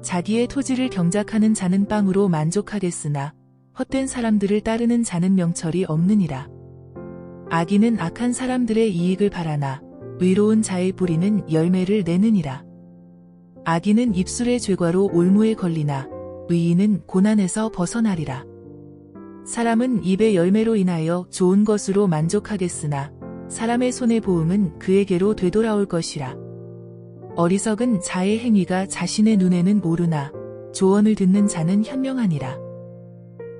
자기의 토지를 경작하는 자는 빵으로 만족하겠으나 헛된 사람들을 따르는 자는 명철이 없느니라. 악인은 악한 사람들의 이익을 바라나 의로운 자의 뿌리는 열매를 내느니라. 악인은 입술의 죄과로 올무에 걸리나 의인은 고난에서 벗어나리라. 사람은 입의 열매로 인하여 좋은 것으로 만족하겠으나 사람의 손의 보응은 그에게로 되돌아올 것이라. 어리석은 자의 행위가 자신의 눈에는 오르나 조언을 듣는 자는 현명하니라.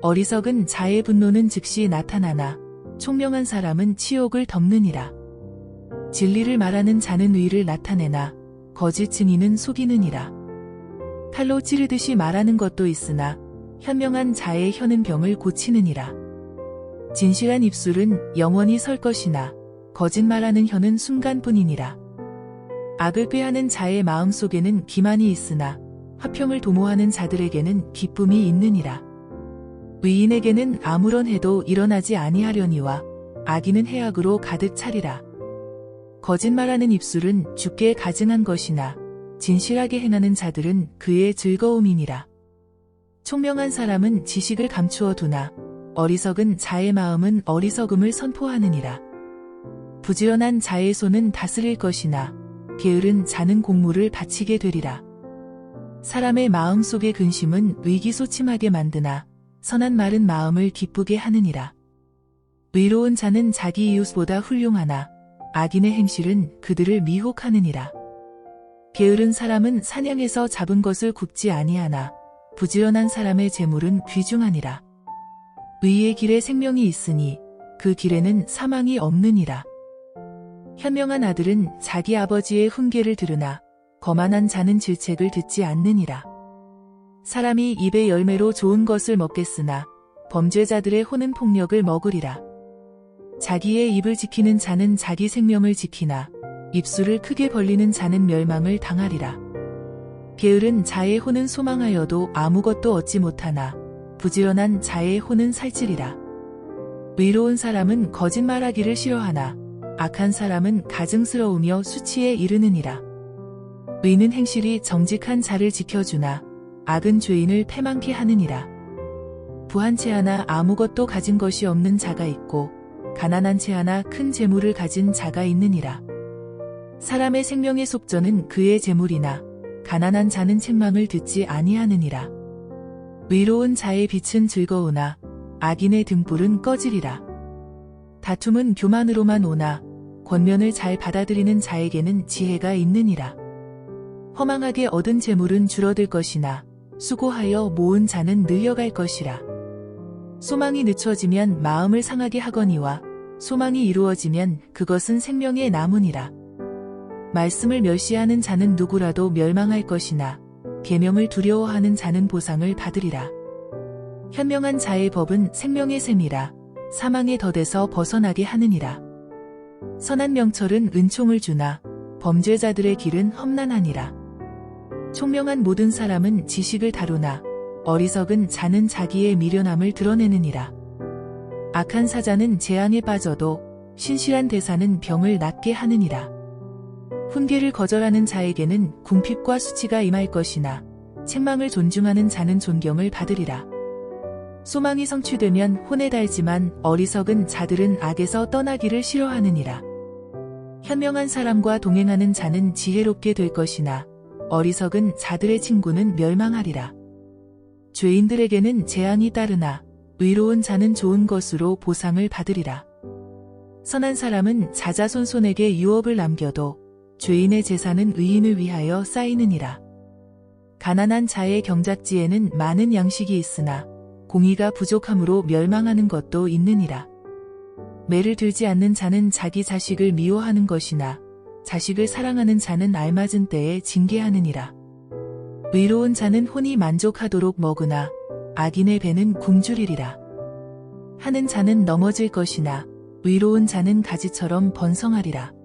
어리석은 자의 분노는 즉시 나타나나 총명한 사람은 치욕을 덮느니라. 진리를 말하는 자는 의를 나타내나 거짓 증인은 속이느니라. 칼로 찌르듯이 말하는 것도 있으나 현명한 자의 혀는 병을 고치느니라. 진실한 입술은 영원히 설 것이나 거짓말하는 혀는 순간뿐이니라. 악을 꾀하는 자의 마음속에는 기만이 있으나 화평을 도모하는 자들에게는 기쁨이 있느니라. 의인에게는 아무런 해도 일어나지 아니하려니와 악인은 해악으로 가득 차리라. 거짓말하는 입술은 주께 가증한 것이나 진실하게 행하는 자들은 그의 즐거움이니라. 총명한 사람은 지식을 감추어 두나 어리석은 자의 마음은 어리석음을 선포하느니라. 부지런한 자의 손은 다스릴 것이나 게으른 자는 공물을 바치게 되리라. 사람의 마음속의 근심은 의기소침하게 만드나 선한 말은 마음을 기쁘게 하느니라. 의로운 자는 자기 이웃보다 훌륭하나 악인의 행실은 그들을 미혹하느니라. 게으른 사람은 사냥에서 잡은 것을 굽지 아니하나 부지런한 사람의 재물은 귀중하니라. 의의 길에 생명이 있으니 그 길에는 사망이 없느니라. 현명한 아들은 자기 아버지의 훈계를 들으나 거만한 자는 질책을 듣지 않느니라. 사람이 입의 열매로 좋은 것을 먹겠으나 범죄자들의 혼은 폭력을 먹으리라. 자기의 입을 지키는 자는 자기 생명을 지키나 입술을 크게 벌리는 자는 멸망을 당하리라. 게으른 자의 혼은 소망하여도 아무것도 얻지 못하나 부지런한 자의 혼은 살찌리라. 의로운 사람은 거짓말하기를 싫어하나 악한 사람은 가증스러우며 수치에 이르느니라. 의는 행실이 정직한 자를 지켜주나 악은 죄인을 패망케 하느니라. 부한 채 하나 아무것도 가진 것이 없는 자가 있고 가난한 채 하나 큰 재물을 가진 자가 있느니라. 사람의 생명의 속전은 그의 재물이나 가난한 자는 책망을 듣지 아니하느니라. 의로운 자의 빛은 즐거우나 악인의 등불은 꺼지리라. 다툼은 교만으로만 오나 권면을 잘 받아들이는 자에게는 지혜가 있느니라. 허망하게 얻은 재물은 줄어들 것이나 수고하여 모은 자는 늘려갈 것이라. 소망이 늦춰지면 마음을 상하게 하거니와 소망이 이루어지면 그것은 생명의 나무니라. 말씀을 멸시하는 자는 누구라도 멸망할 것이나 계명을 두려워하는 자는 보상을 받으리라. 현명한 자의 법은 생명의 샘이라 사망의 덫에서 벗어나게 하느니라. 선한 명철은 은총을 주나 범죄자들의 길은 험난하니라. 총명한 모든 사람은 지식을 다루나 어리석은 자는 자기의 미련함을 드러내느니라. 악한 사자는 재앙에 빠져도 신실한 대사는 병을 낫게 하느니라. 훈계를 거절하는 자에게는 궁핍과 수치가 임할 것이나 책망을 존중하는 자는 존경을 받으리라. 소망이 성취되면 혼에 달지만 어리석은 자들은 악에서 떠나기를 싫어하느니라. 현명한 사람과 동행하는 자는 지혜롭게 될 것이나 어리석은 자들의 친구는 멸망하리라. 죄인들에게는 재앙이 따르나 의로운 자는 좋은 것으로 보상을 받으리라. 선한 사람은 자자손손에게 유업을 남겨도 죄인의 재산은 의인을 위하여 쌓이느니라. 가난한 자의 경작지에는 많은 양식이 있으나 공의가 부족함으로 멸망하는 것도 있느니라. 매를 들지 않는 자는 자기 자식을 미워하는 것이나 자식을 사랑하는 자는 알맞은 때에 징계하느니라. 의로운 자는 혼이 만족하도록 먹으나 악인의 배는 굶주리리라. 하는 자는 넘어질 것이나 의로운 자는 가지처럼 번성하리라.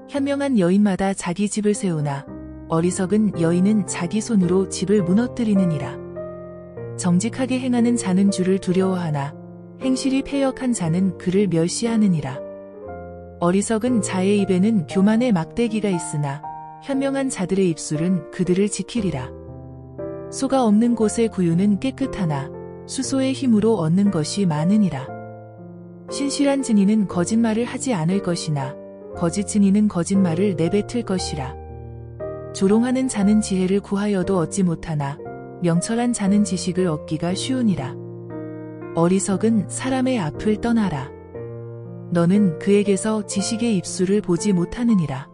현명한 여인마다 자기 집을 세우나 어리석은 여인은 자기 손으로 집을 무너뜨리느니라. 정직하게 행하는 자는 주를 두려워하나 행실이 패역한 자는 그를 멸시하느니라. 어리석은 자의 입에는 교만의 막대기가 있으나 현명한 자들의 입술은 그들을 지키리라. 소가 없는 곳의 구유는 깨끗하나 수소의 힘으로 얻는 것이 많으니라. 신실한 증인은 거짓말을 하지 않을 것이나 거짓 증인은 거짓말을 내뱉을 것이라. 조롱하는 자는 지혜를 구하여도 얻지 못하나 명철한 자는 지식을 얻기가 쉬우니라. 어리석은 사람의 앞을 떠나라. 너는 그에게서 지식의 입술을 보지 못하느니라.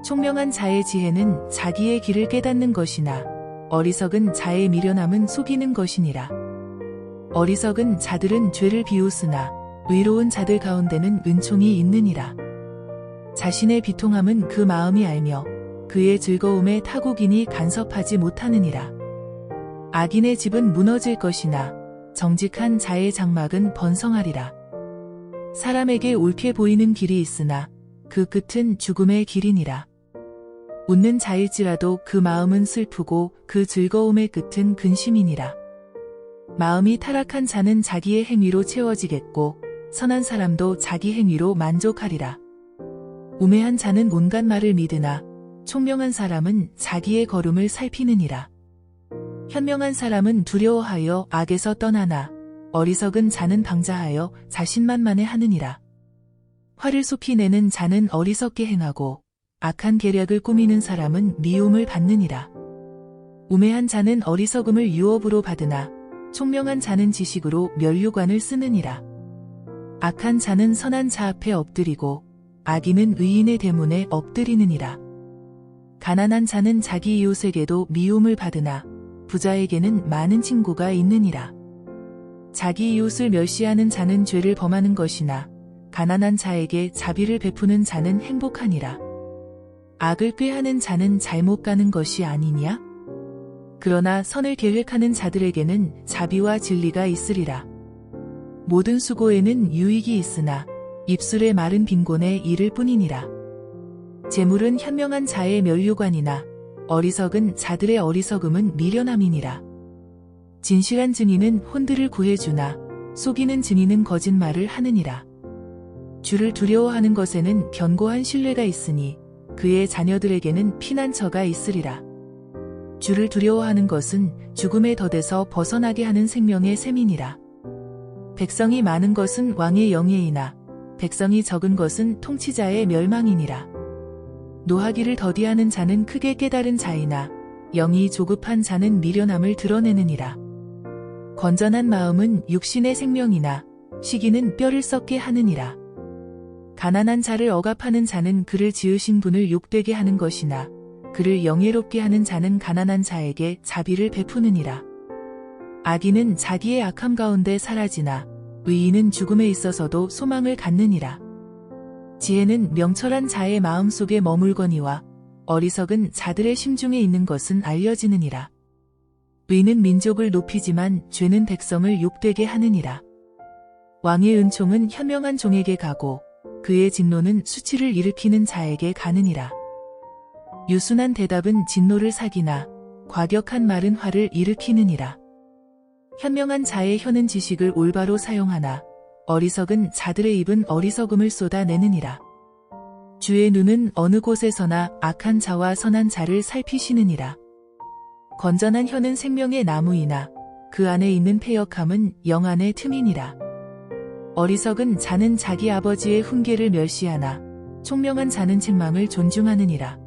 총명한 자의 지혜는 자기의 길을 깨닫는 것이나 어리석은 자의 미련함은 속이는 것이니라. 어리석은 자들은 죄를 비웃으나 의로운 자들 가운데는 은총이 있느니라. 자신의 비통함은 그 마음이 알며 그의 즐거움에 타국인이 간섭하지 못하느니라. 악인의 집은 무너질 것이나 정직한 자의 장막은 번성하리라. 사람에게 옳게 보이는 길이 있으나 그 끝은 죽음의 길이니라. 웃는 자일지라도 그 마음은 슬프고 그 즐거움의 끝은 근심이니라. 마음이 타락한 자는 자기의 행위로 채워지겠고 선한 사람도 자기 행위로 만족하리라. 우매한 자는 온갖 말을 믿으나 총명한 사람은 자기의 걸음을 살피느니라. 현명한 사람은 두려워하여 악에서 떠나나 어리석은 자는 방자하여 자신만만해 하느니라. 화를 속히 내는 자는 어리석게 행하고 악한 계략을 꾸미는 사람은 미움을 받느니라. 우매한 자는 어리석음을 유업으로 받으나 총명한 자는 지식으로 면류관을 쓰느니라. 악한 자는 선한 자 앞에 엎드리고 악인은 의인의 대문에 엎드리느니라. 가난한 자는 자기 이웃에게도 미움을 받으나 부자에게는 많은 친구가 있느니라. 자기 이웃을 멸시하는 자는 죄를 범하는 것이나 가난한 자에게 자비를 베푸는 자는 행복하니라. 악을 꾀하는 자는 잘못 가는 것이 아니냐? 그러나 선을 계획하는 자들에게는 자비와 진리가 있으리라. 모든 수고에는 유익이 있으나 입술의 마른 빈곤에 이를 뿐이니라. 재물은 현명한 자의 면류관이나 어리석은 자들의 어리석음은 미련함이니라. 진실한 증인은 혼들을 구해주나 속이는 증인은 거짓말을 하느니라. 주를 두려워하는 것에는 견고한 신뢰가 있으니 그의 자녀들에게는 피난처가 있으리라. 주를 두려워하는 것은 죽음의 덫에서 벗어나게 하는 생명의 셈이니라. 백성이 많은 것은 왕의 영예이나 백성이 적은 것은 통치자의 멸망이니라. 노하기를 더디하는 자는 크게 깨달은 자이나 영이 조급한 자는 미련함을 드러내느니라. 건전한 마음은 육신의 생명이나 시기는 뼈를 썩게 하느니라. 가난한 자를 억압하는 자는 그를 지으신 분을 욕되게 하는 것이나 그를 영예롭게 하는 자는 가난한 자에게 자비를 베푸느니라. 악인은 자기의 악함 가운데 사라지나 의인은 죽음에 있어서도 소망을 갖느니라. 지혜는 명철한 자의 마음속에 머물거니와 어리석은 자들의 심중에 있는 것은 알려지느니라. 의는 민족을 높이지만 죄는 백성을 욕되게 하느니라. 왕의 은총은 현명한 종에게 가고 그의 진노는 수치를 일으키는 자에게 가느니라. 유순한 대답은 진노를 사기나 과격한 말은 화를 일으키느니라. 현명한 자의 혀는 지식을 올바로 사용하나 어리석은 자들의 입은 어리석음을 쏟아내느니라. 주의 눈은 어느 곳에서나 악한 자와 선한 자를 살피시느니라. 건전한 혀는 생명의 나무이나 그 안에 있는 패역함은 영안의 틈이니라. 어리석은 자는 자기 아버지의 훈계를 멸시하나 총명한 자는 책망을 존중하느니라.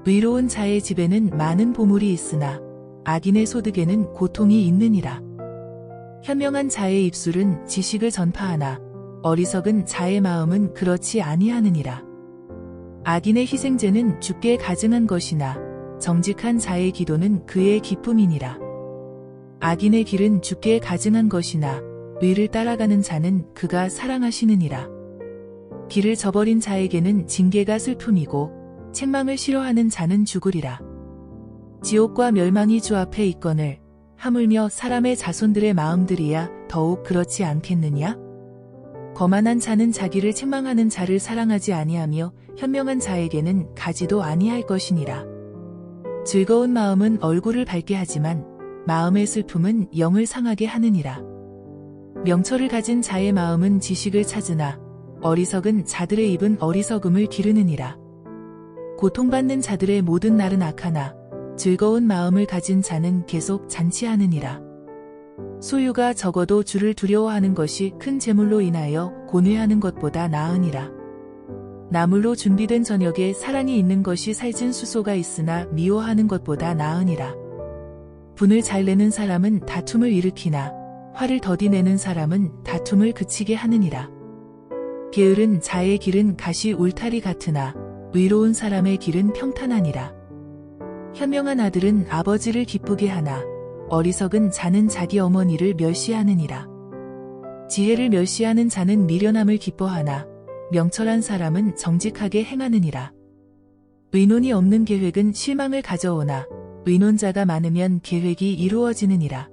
의로운 자의 집에는 많은 보물이 있으나 악인의 소득에는 고통이 있느니라. 현명한 자의 입술은 지식을 전파하나 어리석은 자의 마음은 그렇지 아니하느니라. 악인의 희생제는 주께 가증한 것이나 정직한 자의 기도는 그의 기쁨이니라. 악인의 길은 주께 가증한 것이나 의를 따라가는 자는 그가 사랑하시느니라. 길을 저버린 자에게는 징계가 슬픔이고 책망을 싫어하는 자는 죽으리라. 지옥과 멸망이 주 앞에 있거늘 하물며 사람의 자손들의 마음들이야 더욱 그렇지 않겠느냐? 거만한 자는 자기를 책망하는 자를 사랑하지 아니하며 현명한 자에게는 가지도 아니할 것이니라. 즐거운 마음은 얼굴을 밝게 하지만 마음의 슬픔은 영을 상하게 하느니라. 명철을 가진 자의 마음은 지식을 찾으나 어리석은 자들의 입은 어리석음을 기르느니라. 고통받는 자들의 모든 날은 악하나 즐거운 마음을 가진 자는 계속 잔치하느니라. 소유가 적어도 주를 두려워하는 것이 큰 재물로 인하여 고뇌하는 것보다 나으니라. 나물로 준비된 저녁에 사랑이 있는 것이 살찐 수소가 있으나 미워하는 것보다 나으니라. 분을 잘 내는 사람은 다툼을 일으키나 화를 더디 내는 사람은 다툼을 그치게 하느니라. 게으른 자의 길은 가시 울타리 같으나 의로운 사람의 길은 평탄하니라. 현명한 아들은 아버지를 기쁘게 하나 어리석은 자는 자기 어머니를 멸시하느니라. 지혜를 멸시하는 자는 미련함을 기뻐하나 명철한 사람은 정직하게 행하느니라. 의논이 없는 계획은 실망을 가져오나 의논자가 많으면 계획이 이루어지느니라.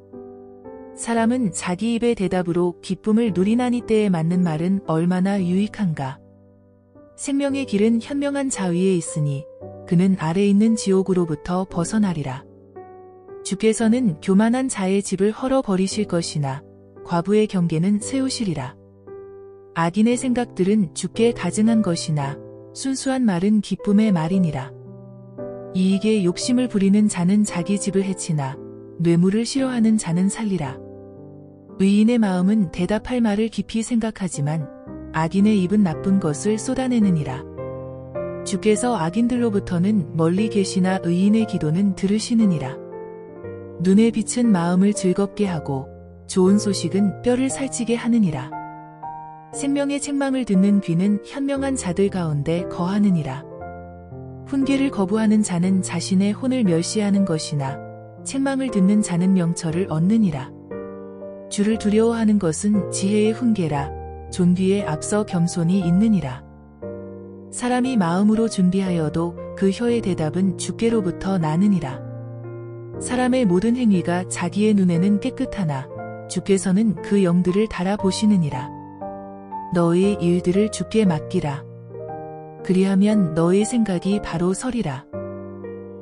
사람은 자기 입의 대답으로 기쁨을 누리나니 때에 맞는 말은 얼마나 유익한가. 생명의 길은 현명한 자 위에 있으니 그는 아래 있는 지옥으로부터 벗어나리라. 주께서는 교만한 자의 집을 헐어버리실 것이나 과부의 경계는 세우시리라. 악인의 생각들은 주께 가증한 것이나 순수한 말은 기쁨의 말이니라. 이익에 욕심을 부리는 자는 자기 집을 해치나 뇌물을 싫어하는 자는 살리라. 의인의 마음은 대답할 말을 깊이 생각하지만 악인의 입은 나쁜 것을 쏟아내느니라. 주께서 악인들로부터는 멀리 계시나 의인의 기도는 들으시느니라. 눈의 빛은 마음을 즐겁게 하고 좋은 소식은 뼈를 살찌게 하느니라. 생명의 책망을 듣는 귀는 현명한 자들 가운데 거하느니라. 훈계를 거부하는 자는 자신의 혼을 멸시하는 것이나 책망을 듣는 자는 명철을 얻느니라. 주를 두려워하는 것은 지혜의 훈계라. 존귀에 앞서 겸손이 있느니라. 사람이 마음으로 준비하여도 그 혀의 대답은 주께로부터 나느니라. 사람의 모든 행위가 자기의 눈에는 깨끗하나 주께서는 그 영들을 달아보시느니라. 너의 일들을 주께 맡기라. 그리하면 너의 생각이 바로 서리라.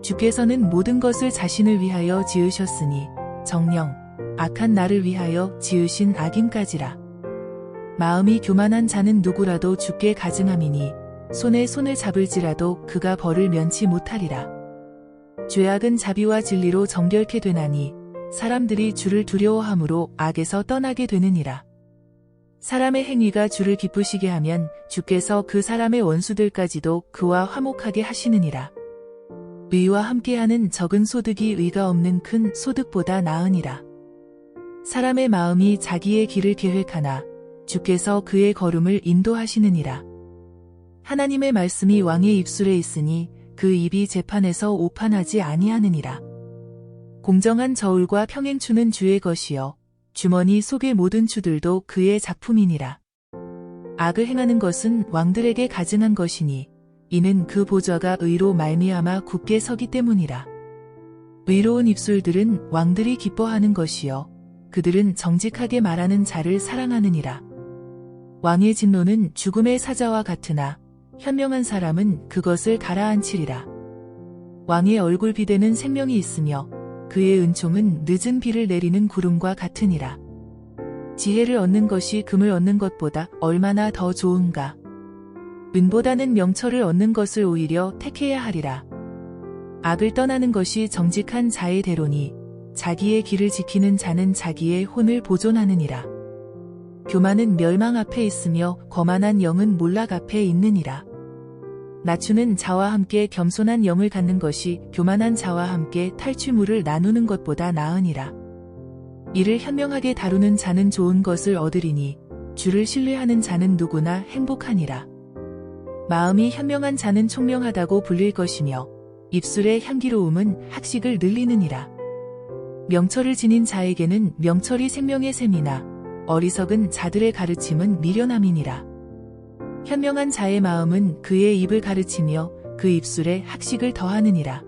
주께서는 모든 것을 자신을 위하여 지으셨으니 정녕 악한 나를 위하여 지으신 악인까지라. 마음이 교만한 자는 누구라도 주께 가증함이니 손에 손을 잡을지라도 그가 벌을 면치 못하리라. 죄악은 자비와 진리로 정결케 되나니 사람들이 주를 두려워함으로 악에서 떠나게 되느니라. 사람의 행위가 주를 기쁘시게 하면 주께서 그 사람의 원수들까지도 그와 화목하게 하시느니라. 의와 함께하는 적은 소득이 의가 없는 큰 소득보다 나으니라. 사람의 마음이 자기의 길을 계획하나 주께서 그의 걸음을 인도하시느니라. 하나님의 말씀이 왕의 입술에 있으니 그 입이 재판에서 오판하지 아니하느니라. 공정한 저울과 평행추는 주의 것이요 주머니 속의 모든 추들도 그의 작품이니라. 악을 행하는 것은 왕들에게 가증한 것이니 이는 그 보좌가 의로 말미암아 굳게 서기 때문이라. 의로운 입술들은 왕들이 기뻐하는 것이요 그들은 정직하게 말하는 자를 사랑하느니라. 왕의 진노는 죽음의 사자와 같으나 현명한 사람은 그것을 가라앉히리라. 왕의 얼굴 비대는 생명이 있으며 그의 은총은 늦은 비를 내리는 구름과 같으니라. 지혜를 얻는 것이 금을 얻는 것보다 얼마나 더 좋은가. 은보다는 명철을 얻는 것을 오히려 택해야 하리라. 악을 떠나는 것이 정직한 자의 대로니 자기의 길을 지키는 자는 자기의 혼을 보존하느니라. 교만은 멸망 앞에 있으며 거만한 영은 몰락 앞에 있느니라. 낮추는 자와 함께 겸손한 영을 갖는 것이 교만한 자와 함께 탈취물을 나누는 것보다 나으니라. 이를 현명하게 다루는 자는 좋은 것을 얻으리니 주를 신뢰하는 자는 누구나 행복하니라. 마음이 현명한 자는 총명하다고 불릴 것이며 입술의 향기로움은 학식을 늘리느니라. 명철을 지닌 자에게는 명철이 생명의 샘이나 어리석은 자들의 가르침은 미련함이니라. 현명한 자의 마음은 그의 입을 가르치며 그 입술에 학식을 더하느니라.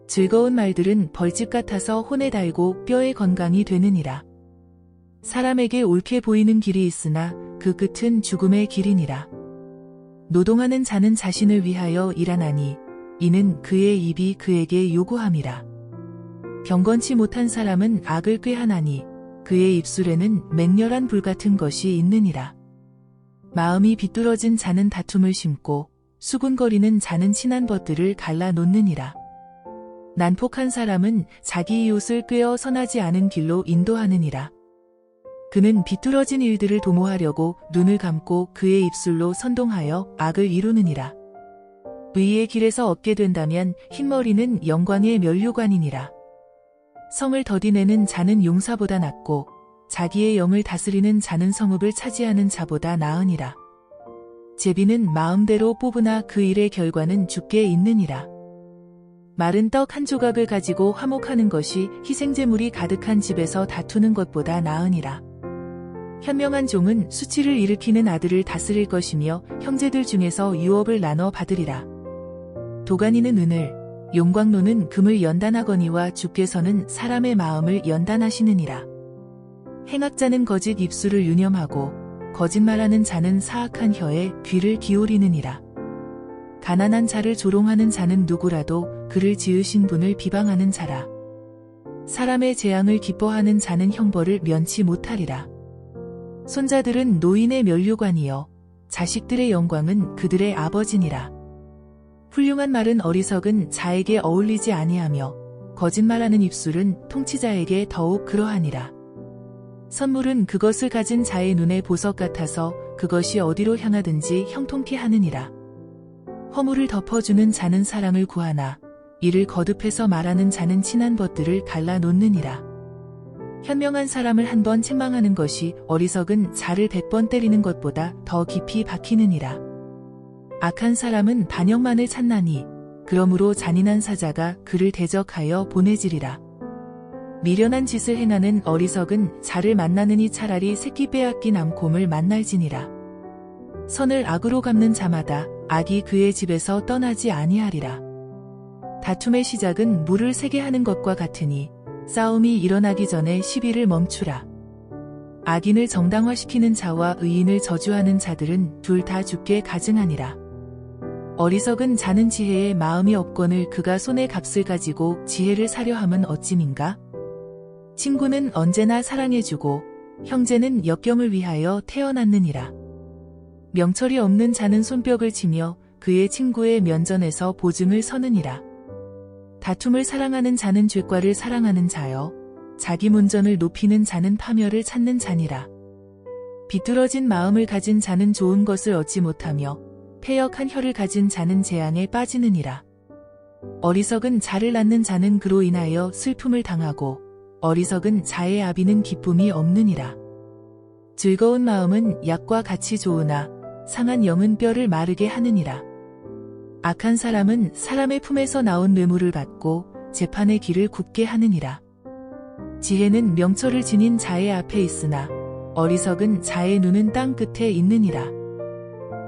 즐거운 말들은 벌집 같아서 혼에 달고 뼈의 건강이 되느니라. 사람에게 옳게 보이는 길이 있으나 그 끝은 죽음의 길이니라. 노동하는 자는 자신을 위하여 일하나니 이는 그의 입이 그에게 요구함이라. 경건치 못한 사람은 악을 꾀하나니 그의 입술에는 맹렬한 불 같은 것이 있느니라. 마음이 비뚤어진 자는 다툼을 심고 수군거리는 자는 친한 벗들을 갈라 놓느니라. 난폭한 사람은 자기 이웃을 꾀어 선하지 않은 길로 인도하느니라. 그는 비뚤어진 일들을 도모하려고 눈을 감고 그의 입술로 선동하여 악을 이루느니라. 의의 길에서 얻게 된다면 흰머리는 영광의 면류관이니라. 성을 더디내는 자는 용사보다 낫고 자기의 영을 다스리는 자는 성읍을 차지하는 자보다 나으니라. 제비는 마음대로 뽑으나 그 일의 결과는 죽게 있느니라. 마른 떡 한 조각을 가지고 화목하는 것이 희생제물이 가득한 집에서 다투는 것보다 나으니라. 현명한 종은 수치를 일으키는 아들을 다스릴 것이며 형제들 중에서 유업을 나눠 받으리라. 도가니는 은을, 용광로는 금을 연단하거니와 주께서는 사람의 마음을 연단하시느니라. 행악자는 거짓 입술을 유념하고 거짓말하는 자는 사악한 혀에 귀를 기울이느니라. 가난한 자를 조롱하는 자는 누구라도 그를 지으신 분을 비방하는 자라. 사람의 재앙을 기뻐하는 자는 형벌을 면치 못하리라. 손자들은 노인의 면류관이요 자식들의 영광은 그들의 아버지니라. 훌륭한 말은 어리석은 자에게 어울리지 아니하며 거짓말하는 입술은 통치자에게 더욱 그러하니라. 선물은 그것을 가진 자의 눈에 보석 같아서 그것이 어디로 향하든지 형통케 하느니라. 허물을 덮어주는 자는 사랑을 구하나 이를 거듭해서 말하는 자는 친한 벗들을 갈라 놓느니라. 현명한 사람을 한 번 책망하는 것이 어리석은 자를 100번 때리는 것보다 더 깊이 박히느니라. 악한 사람은 반역만을 찾나니 그러므로 잔인한 사자가 그를 대적하여 보내지리라. 미련한 짓을 행하는 어리석은 자를 만나느니 차라리 새끼 빼앗긴 암곰을 만날지니라. 선을 악으로 갚는 자마다 악이 그의 집에서 떠나지 아니하리라. 다툼의 시작은 물을 새게 하는 것과 같으니 싸움이 일어나기 전에 시비를 멈추라. 악인을 정당화시키는 자와 의인을 저주하는 자들은 둘 다 죽게 가증하니라. 어리석은 자는 지혜에 마음이 없거늘 그가 손에 값을 가지고 지혜를 사려 함은 어찌민가? 친구는 언제나 사랑해주고 형제는 역경을 위하여 태어났느니라. 명철이 없는 자는 손뼉을 치며 그의 친구의 면전에서 보증을 서느니라. 다툼을 사랑하는 자는 죄과를 사랑하는 자여 자기 문전을 높이는 자는 파멸을 찾는 자니라. 비뚤어진 마음을 가진 자는 좋은 것을 얻지 못하며 패역한 혀를 가진 자는 재앙에 빠지느니라. 어리석은 자를 낳는 자는 그로 인하여 슬픔을 당하고 어리석은 자의 아비는 기쁨이 없느니라. 즐거운 마음은 약과 같이 좋으나 상한 영은 뼈를 마르게 하느니라. 악한 사람은 사람의 품에서 나온 뇌물을 받고 재판의 길을 굽게 하느니라. 지혜는 명철을 지닌 자의 앞에 있으나 어리석은 자의 눈은 땅 끝에 있느니라.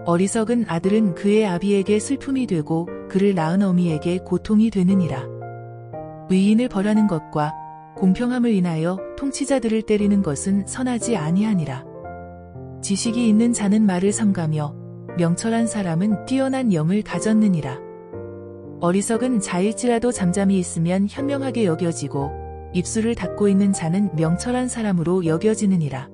어리석은 아들은 그의 아비에게 슬픔이 되고 그를 낳은 어미에게 고통이 되느니라. 의인을 벌하는 것과 공평함을 인하여 통치자들을 때리는 것은 선하지 아니하니라. 지식이 있는 자는 말을 삼가며 명철한 사람은 뛰어난 영을 가졌느니라. 어리석은 자일지라도 잠잠히 있으면 현명하게 여겨지고 입술을 닫고 있는 자는 명철한 사람으로 여겨지느니라.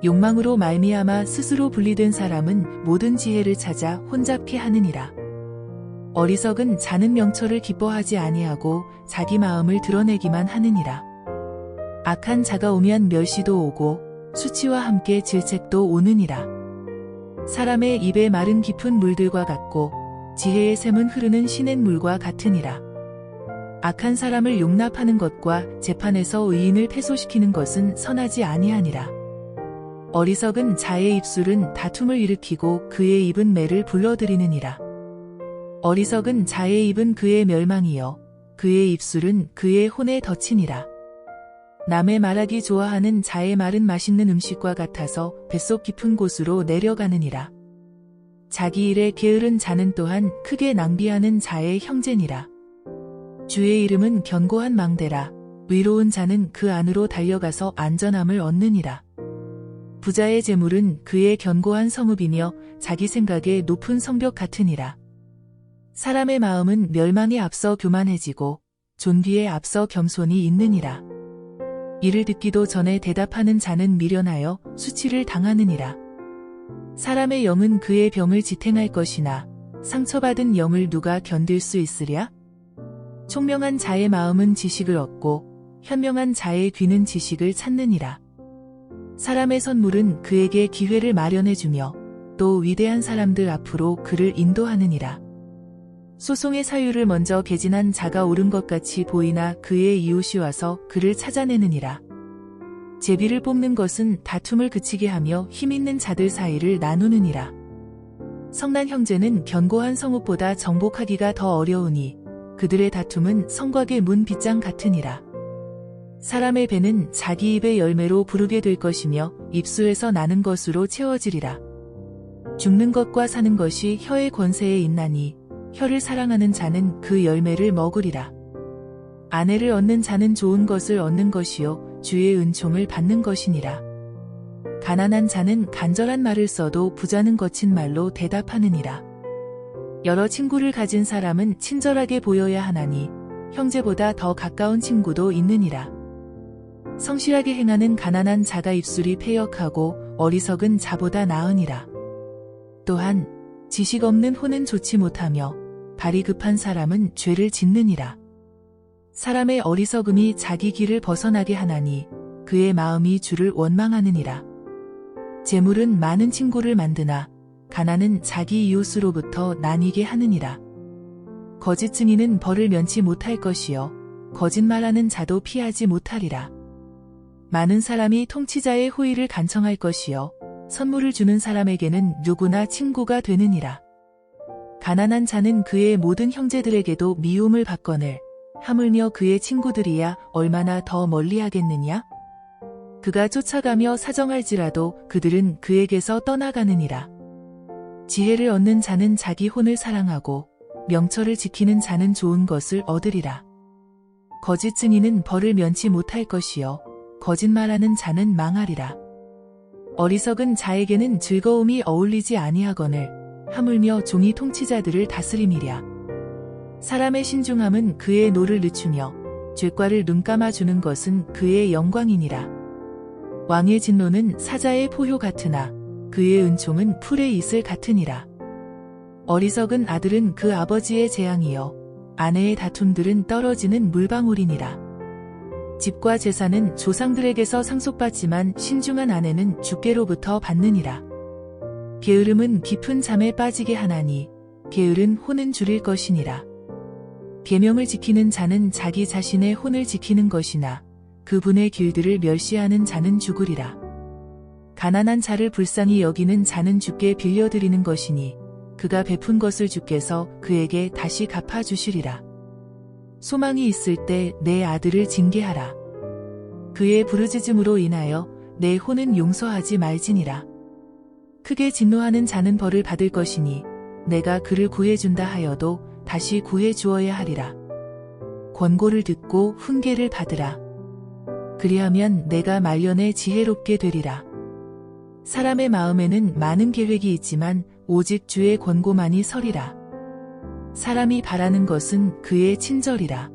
욕망으로 말미암아 스스로 분리된 사람은 모든 지혜를 찾아 혼잡케 하느니라. 어리석은 자는 명철을 기뻐하지 아니하고 자기 마음을 드러내기만 하느니라. 악한 자가 오면 멸시도 오고 수치와 함께 질책도 오느니라. 사람의 입에 마른 깊은 물들과 같고 지혜의 샘은 흐르는 시냇물과 같으니라. 악한 사람을 용납하는 것과 재판에서 의인을 패소시키는 것은 선하지 아니하니라. 어리석은 자의 입술은 다툼을 일으키고 그의 입은 매를 불러들이느니라. 어리석은 자의 입은 그의 멸망이요 그의 입술은 그의 혼에 덧치니라. 남의 말하기 좋아하는 자의 말은 맛있는 음식과 같아서 뱃속 깊은 곳으로 내려가느니라. 자기 일에 게으른 자는 또한 크게 낭비하는 자의 형제니라. 주의 이름은 견고한 망대라. 의로운 자는 그 안으로 달려가서 안전함을 얻느니라. 부자의 재물은 그의 견고한 성읍이며 자기 생각에 높은 성벽 같으니라. 사람의 마음은 멸망에 앞서 교만해지고 존귀에 앞서 겸손이 있느니라. 이를 듣기도 전에 대답하는 자는 미련하여 수치를 당하느니라. 사람의 영은 그의 병을 지탱할 것이나 상처받은 영을 누가 견딜 수 있으랴? 총명한 자의 마음은 지식을 얻고 현명한 자의 귀는 지식을 찾느니라. 사람의 선물은 그에게 기회를 마련해주며 또 위대한 사람들 앞으로 그를 인도하느니라. 소송의 사유를 먼저 개진한 자가 옳은 것 같이 보이나 그의 이웃이 와서 그를 찾아내느니라. 제비를 뽑는 것은 다툼을 그치게 하며 힘있는 자들 사이를 나누느니라. 성난 형제는 견고한 성읍보다 정복하기가 더 어려우니 그들의 다툼은 성곽의 문 빗장 같으니라. 사람의 배는 자기 입의 열매로 부르게 될 것이며 입수에서 나는 것으로 채워지리라. 죽는 것과 사는 것이 혀의 권세에 있나니 혀를 사랑하는 자는 그 열매를 먹으리라. 아내를 얻는 자는 좋은 것을 얻는 것이요 주의 은총을 받는 것이니라. 가난한 자는 간절한 말을 써도 부자는 거친 말로 대답하느니라. 여러 친구를 가진 사람은 친절하게 보여야 하나니 형제보다 더 가까운 친구도 있느니라. 성실하게 행하는 가난한 자가 입술이 패역하고 어리석은 자보다 나으니라. 또한 지식 없는 혼은 좋지 못하며 발이 급한 사람은 죄를 짓느니라. 사람의 어리석음이 자기 길을 벗어나게 하나니 그의 마음이 주를 원망하느니라. 재물은 많은 친구를 만드나 가난은 자기 이웃으로부터 나뉘게 하느니라. 거짓 증인은 벌을 면치 못할 것이요 거짓말하는 자도 피하지 못하리라. 많은 사람이 통치자의 호의를 간청할 것이요 선물을 주는 사람에게는 누구나 친구가 되느니라. 가난한 자는 그의 모든 형제들에게도 미움을 받거늘 하물며 그의 친구들이야 얼마나 더 멀리하겠느냐? 그가 쫓아가며 사정할지라도 그들은 그에게서 떠나가느니라. 지혜를 얻는 자는 자기 혼을 사랑하고 명철을 지키는 자는 좋은 것을 얻으리라. 거짓 증인은 벌을 면치 못할 것이요 거짓말하는 자는 망하리라. 어리석은 자에게는 즐거움이 어울리지 아니하거늘 하물며 종이 통치자들을 다스림이랴. 사람의 신중함은 그의 노를 늦추며 죄과를 눈감아주는 것은 그의 영광이니라. 왕의 진노는 사자의 포효 같으나 그의 은총은 풀의 이슬 같으니라. 어리석은 아들은 그 아버지의 재앙이요 아내의 다툼들은 떨어지는 물방울이니라. 집과 재산은 조상들에게서 상속받지만 신중한 아내는 주께로부터 받느니라. 게으름은 깊은 잠에 빠지게 하나니 게으른 혼은 줄일 것이니라. 계명을 지키는 자는 자기 자신의 혼을 지키는 것이나 그분의 길들을 멸시하는 자는 죽으리라. 가난한 자를 불쌍히 여기는 자는 주께 빌려드리는 것이니 그가 베푼 것을 주께서 그에게 다시 갚아주시리라. 소망이 있을 때 내 아들을 징계하라. 그의 부르짖음으로 인하여 내 혼은 용서하지 말지니라. 크게 진노하는 자는 벌을 받을 것이니 내가 그를 구해준다 하여도 다시 구해주어야 하리라. 권고를 듣고 훈계를 받으라. 그리하면 내가 말년에 지혜롭게 되리라. 사람의 마음에는 많은 계획이 있지만 오직 주의 권고만이 서리라. 사람이 바라는 것은 그의 친절이라.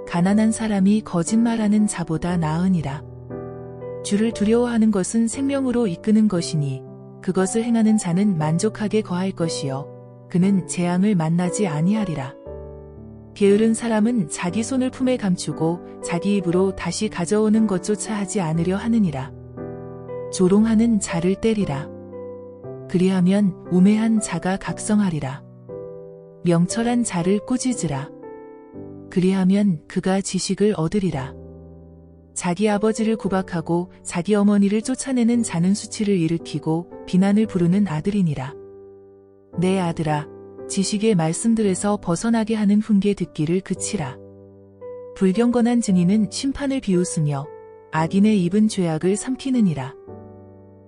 가난한 사람이 거짓말하는 자보다 나으니라. 주를 두려워하는 것은 생명으로 이끄는 것이니 그것을 행하는 자는 만족하게 거할 것이요 그는 재앙을 만나지 아니하리라. 게으른 사람은 자기 손을 품에 감추고 자기 입으로 다시 가져오는 것조차 하지 않으려 하느니라. 조롱하는 자를 때리라. 그리하면 우매한 자가 각성하리라. 명철한 자를 꾸짖으라. 그리하면 그가 지식을 얻으리라. 자기 아버지를 구박하고 자기 어머니를 쫓아내는 자는 수치를 일으키고 비난을 부르는 아들이니라. 내 아들아, 지식의 말씀들에서 벗어나게 하는 훈계 듣기를 그치라. 불경건한 증인은 심판을 비웃으며 악인의 입은 죄악을 삼키느니라.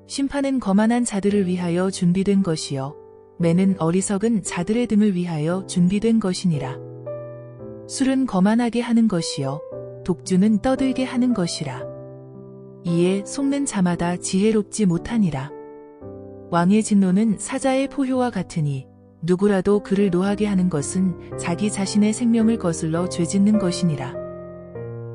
심판은 거만한 자들을 위하여 준비된 것이요 매는 어리석은 자들의 등을 위하여 준비된 것이니라. 술은 거만하게 하는 것이요 독주는 떠들게 하는 것이라. 이에 속는 자마다 지혜롭지 못하니라. 왕의 진노는 사자의 포효와 같으니 누구라도 그를 노하게 하는 것은 자기 자신의 생명을 거슬러 죄짓는 것이니라.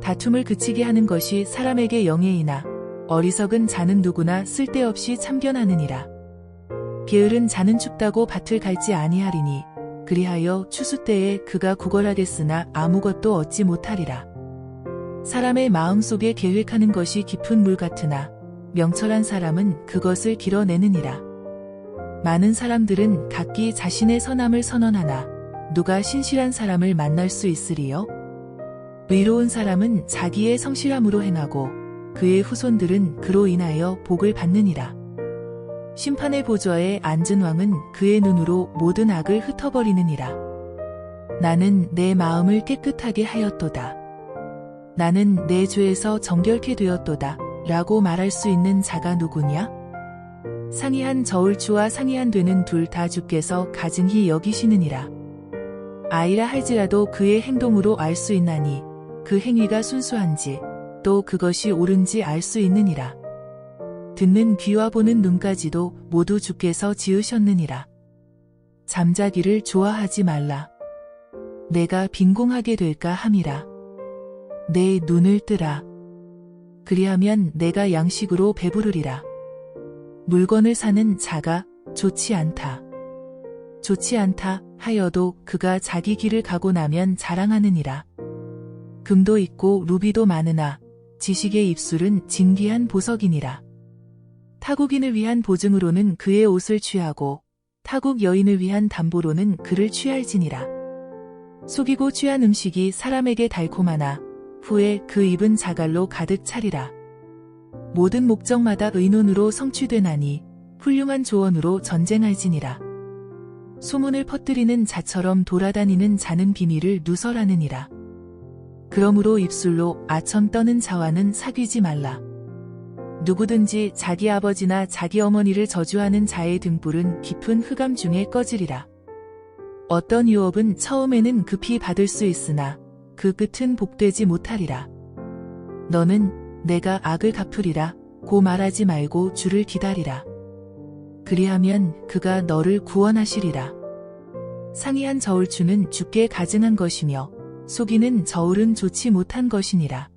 다툼을 그치게 하는 것이 사람에게 영예이나 어리석은 자는 누구나 쓸데없이 참견하느니라. 게으른 자는 춥다고 밭을 갈지 아니하리니 그리하여 추수 때에 그가 구걸하겠으나 아무것도 얻지 못하리라. 사람의 마음속에 계획하는 것이 깊은 물 같으나 명철한 사람은 그것을 길어내느니라. 많은 사람들은 각기 자신의 선함을 선언하나 누가 신실한 사람을 만날 수 있으리요? 의로운 사람은 자기의 성실함으로 행하고 그의 후손들은 그로 인하여 복을 받느니라. 심판의 보좌에 앉은 왕은 그의 눈으로 모든 악을 흩어버리느니라. 나는 내 마음을 깨끗하게 하였도다. 나는 내 죄에서 정결케 되었도다. 라고 말할 수 있는 자가 누구냐? 상이한 저울추와 상이한 되는 둘 다 주께서 가증히 여기시느니라. 아이라 할지라도 그의 행동으로 알 수 있나니 그 행위가 순수한지 또 그것이 옳은지 알 수 있느니라. 듣는 귀와 보는 눈까지도 모두 주께서 지으셨느니라. 잠자기를 좋아하지 말라. 내가 빈공하게 될까 함이라. 내 눈을 뜨라. 그리하면 내가 양식으로 배부르리라. 물건을 사는 자가 좋지 않다. 좋지 않다 하여도 그가 자기 길을 가고 나면 자랑하느니라. 금도 있고 루비도 많으나 지식의 입술은 진귀한 보석이니라. 타국인을 위한 보증으로는 그의 옷을 취하고 타국 여인을 위한 담보로는 그를 취할지니라. 속이고 취한 음식이 사람에게 달콤하나 후에 그 입은 자갈로 가득 차리라. 모든 목적마다 의논으로 성취되나니 훌륭한 조언으로 전쟁할지니라. 소문을 퍼뜨리는 자처럼 돌아다니는 자는 비밀을 누설하느니라. 그러므로 입술로 아첨 떠는 자와는 사귀지 말라. 누구든지 자기 아버지나 자기 어머니를 저주하는 자의 등불은 깊은 흑암 중에 꺼지리라. 어떤 유업은 처음에는 급히 받을 수 있으나 그 끝은 복되지 못하리라. 너는 내가 악을 갚으리라 고 말하지 말고 주를 기다리라. 그리하면 그가 너를 구원하시리라. 상이한 저울추는 주께 가증한 것이며 속이는 저울은 좋지 못한 것이니라.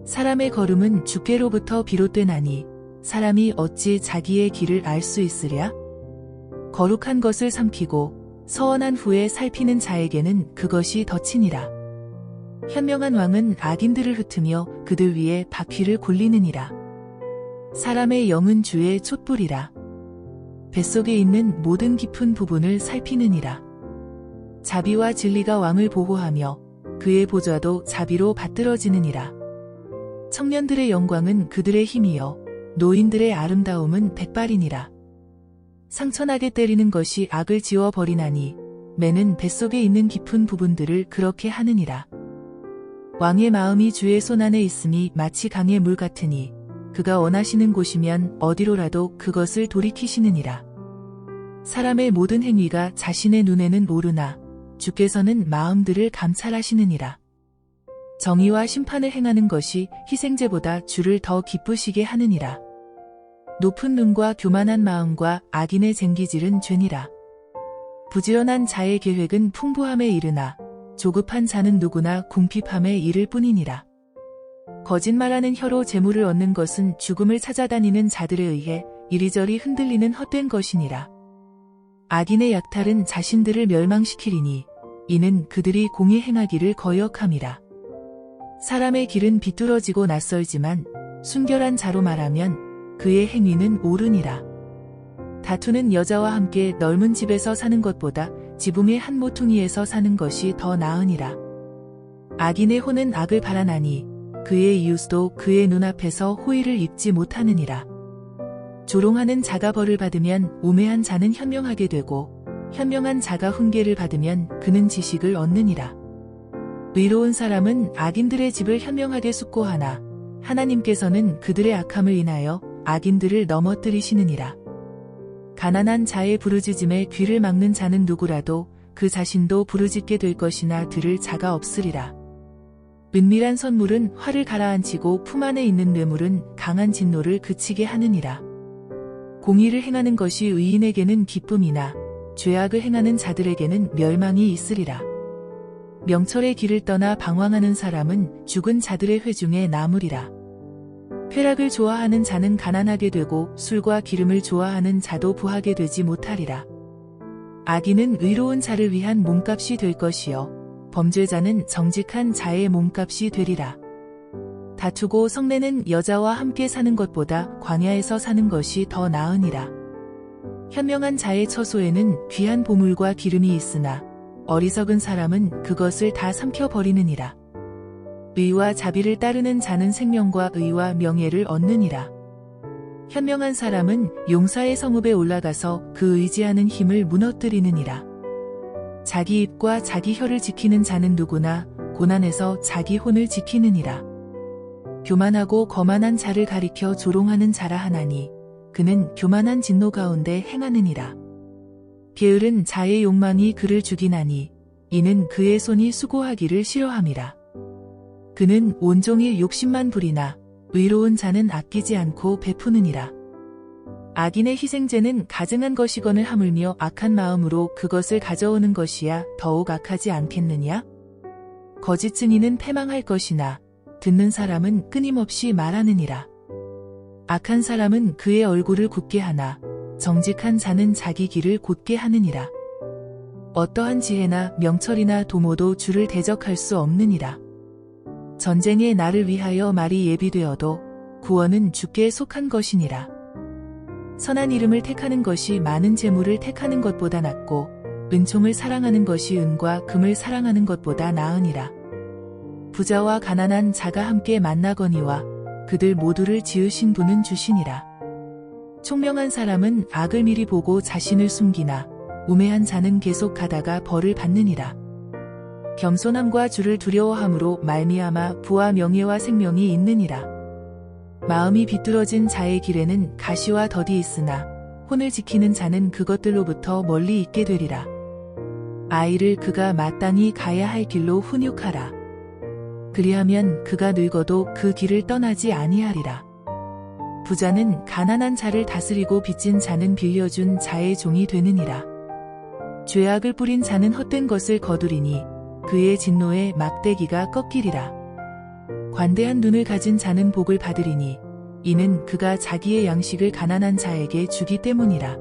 사람의 걸음은 주께로부터 비롯되나니 사람이 어찌 자기의 길을 알 수 있으랴? 거룩한 것을 삼키고 서원한 후에 살피는 자에게는 그것이 덫이니라. 현명한 왕은 악인들을 흩으며 그들 위에 바퀴를 굴리느니라. 사람의 영은 주의 촛불이라. 뱃속에 있는 모든 깊은 부분을 살피느니라. 자비와 진리가 왕을 보호하며 그의 보좌도 자비로 받들어지느니라. 청년들의 영광은 그들의 힘이요 노인들의 아름다움은 백발이니라. 상처나게 때리는 것이 악을 지워버리나니 매는 뱃속에 있는 깊은 부분들을 그렇게 하느니라. 왕의 마음이 주의 손안에 있음이 마치 강의 물 같으니 그가 원하시는 곳이면 어디로라도 그것을 돌이키시느니라. 사람의 모든 행위가 자신의 눈에는 오르나 주께서는 마음들을 감찰하시느니라. 정의와 심판을 행하는 것이 희생제보다 주를 더 기쁘시게 하느니라. 높은 눈과 교만한 마음과 악인의 쟁기질은 죄니라. 부지런한 자의 계획은 풍부함에 이르나 조급한 자는 누구나 궁핍함에 이를 뿐이니라. 거짓말하는 혀로 재물을 얻는 것은 죽음을 찾아다니는 자들에 의해 이리저리 흔들리는 헛된 것이니라. 악인의 약탈은 자신들을 멸망시키리니 이는 그들이 공의 행하기를 거역함이라. 사람의 길은 비뚤어지고 낯설지만 순결한 자로 말하면 그의 행위는 옳으니라. 다투는 여자와 함께 넓은 집에서 사는 것보다 지붕의 한 모퉁이에서 사는 것이 더 나으니라. 악인의 혼은 악을 바라나니 그의 이웃도 그의 눈앞에서 호의를 입지 못하느니라. 조롱하는 자가 벌을 받으면 우매한 자는 현명하게 되고 현명한 자가 훈계를 받으면 그는 지식을 얻느니라. 의로운 사람은 악인들의 집을 현명하게 숙고하나 하나님께서는 그들의 악함을 인하여 악인들을 넘어뜨리시느니라. 가난한 자의 부르짖음에 귀를 막는 자는 누구라도 그 자신도 부르짖게 될 것이나 들을 자가 없으리라. 은밀한 선물은 화를 가라앉히고 품 안에 있는 뇌물은 강한 진노를 그치게 하느니라. 공의를 행하는 것이 의인에게는 기쁨이나 죄악을 행하는 자들에게는 멸망이 있으리라. 명철의 길을 떠나 방황하는 사람은 죽은 자들의 회중에 남으리라. 쾌락을 좋아하는 자는 가난하게 되고 술과 기름을 좋아하는 자도 부하게 되지 못하리라. 악인은 의로운 자를 위한 몸값이 될 것이요 범죄자는 정직한 자의 몸값이 되리라. 다투고 성내는 여자와 함께 사는 것보다 광야에서 사는 것이 더 나으니라. 현명한 자의 처소에는 귀한 보물과 기름이 있으나 어리석은 사람은 그것을 다 삼켜버리느니라. 의와 자비를 따르는 자는 생명과 의와 명예를 얻느니라. 현명한 사람은 용사의 성읍에 올라가서 그 의지하는 힘을 무너뜨리느니라. 자기 입과 자기 혀를 지키는 자는 누구나 고난에서 자기 혼을 지키느니라. 교만하고 거만한 자를 가리켜 조롱하는 자라 하나니 그는 교만한 진노 가운데 행하느니라. 게으른 자의 욕망이 그를 죽이나니 이는 그의 손이 수고하기를 싫어함이라. 그는 온종일 욕심만 부리나 의로운 자는 아끼지 않고 베푸느니라. 악인의 희생제는 가증한 것이거늘 하물며 악한 마음으로 그것을 가져오는 것이야 더욱 악하지 않겠느냐? 거짓 증인은 패망할 것이나 듣는 사람은 끊임없이 말하느니라. 악한 사람은 그의 얼굴을 굳게 하나 정직한 자는 자기 길을 곧게 하느니라. 어떠한 지혜나 명철이나 도모도 주를 대적할 수 없느니라. 전쟁에 나를 위하여 말이 예비되어도 구원은 주께 속한 것이니라. 선한 이름을 택하는 것이 많은 재물을 택하는 것보다 낫고 은총을 사랑하는 것이 은과 금을 사랑하는 것보다 나으니라. 부자와 가난한 자가 함께 만나거니와 그들 모두를 지으신 분은 주시니라. 총명한 사람은 악을 미리 보고 자신을 숨기나 우매한 자는 계속 가다가 벌을 받느니라. 겸손함과 주를 두려워함으로 말미암아 부와 명예와 생명이 있느니라. 마음이 비뚤어진 자의 길에는 가시와 덫이 있으나 혼을 지키는 자는 그것들로부터 멀리 있게 되리라. 아이를 그가 마땅히 가야 할 길로 훈육하라. 그리하면 그가 늙어도 그 길을 떠나지 아니하리라. 부자는 가난한 자를 다스리고 빚진 자는 빌려준 자의 종이 되느니라. 죄악을 뿌린 자는 헛된 것을 거두리니 그의 진노에 막대기가 꺾이리라. 관대한 눈을 가진 자는 복을 받으리니 이는 그가 자기의 양식을 가난한 자에게 주기 때문이라.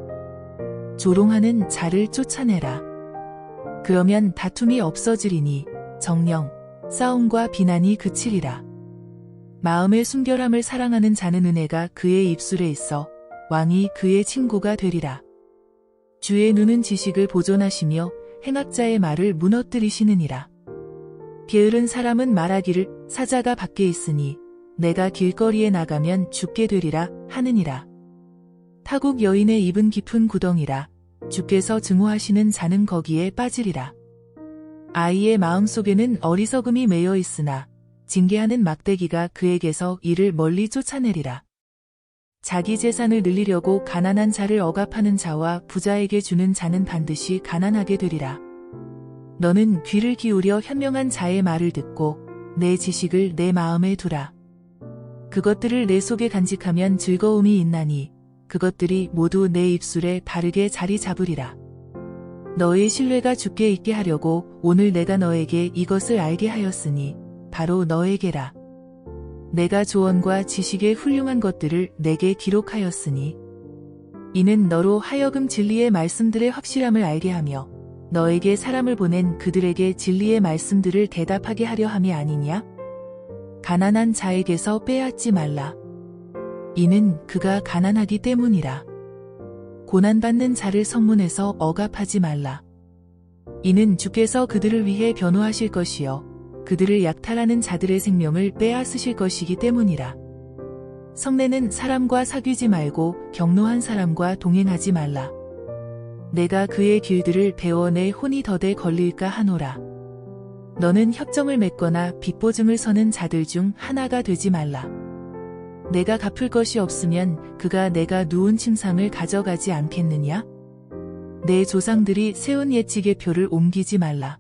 조롱하는 자를 쫓아내라. 그러면 다툼이 없어지리니 정령 싸움과 비난이 그치리라. 마음의 순결함을 사랑하는 자는 은혜가 그의 입술에 있어 왕이 그의 친구가 되리라. 주의 눈은 지식을 보존하시며 행악자의 말을 무너뜨리시느니라. 게으른 사람은 말하기를 사자가 밖에 있으니 내가 길거리에 나가면 죽게 되리라 하느니라. 타국 여인의 입은 깊은 구덩이라 주께서 증오하시는 자는 거기에 빠지리라. 아이의 마음속에는 어리석음이 매여 있으나 징계하는 막대기가 그에게서 이를 멀리 쫓아내리라. 자기 재산을 늘리려고 가난한 자를 억압하는 자와 부자에게 주는 자는 반드시 가난하게 되리라. 너는 귀를 기울여 현명한 자의 말을 듣고 내 지식을 내 마음에 두라. 그것들을 내 속에 간직하면 즐거움이 있나니 그것들이 모두 내 입술에 바르게 자리 잡으리라. 너의 신뢰가 주께 있게 하려고 오늘 내가 너에게 이것을 알게 하였으니 바로 너에게라. 내가 조언과 지식의 훌륭한 것들을 내게 기록하였으니 이는 너로 하여금 진리의 말씀들의 확실함을 알게 하며 너에게 사람을 보낸 그들에게 진리의 말씀들을 대답하게 하려 함이 아니냐? 가난한 자에게서 빼앗지 말라. 이는 그가 가난하기 때문이라. 고난받는 자를 성문에서 억압하지 말라. 이는 주께서 그들을 위해 변호하실 것이요 그들을 약탈하는 자들의 생명을 빼앗으실 것이기 때문이라. 성내는 사람과 사귀지 말고 경노한 사람과 동행하지 말라. 내가 그의 길들을 배워 내 혼이 더대 걸릴까 하노라. 너는 협정을 맺거나 빚보증을 서는 자들 중 하나가 되지 말라. 내가 갚을 것이 없으면 그가 내가 누운 침상을 가져가지 않겠느냐? 내 조상들이 세운 예치계표를 옮기지 말라.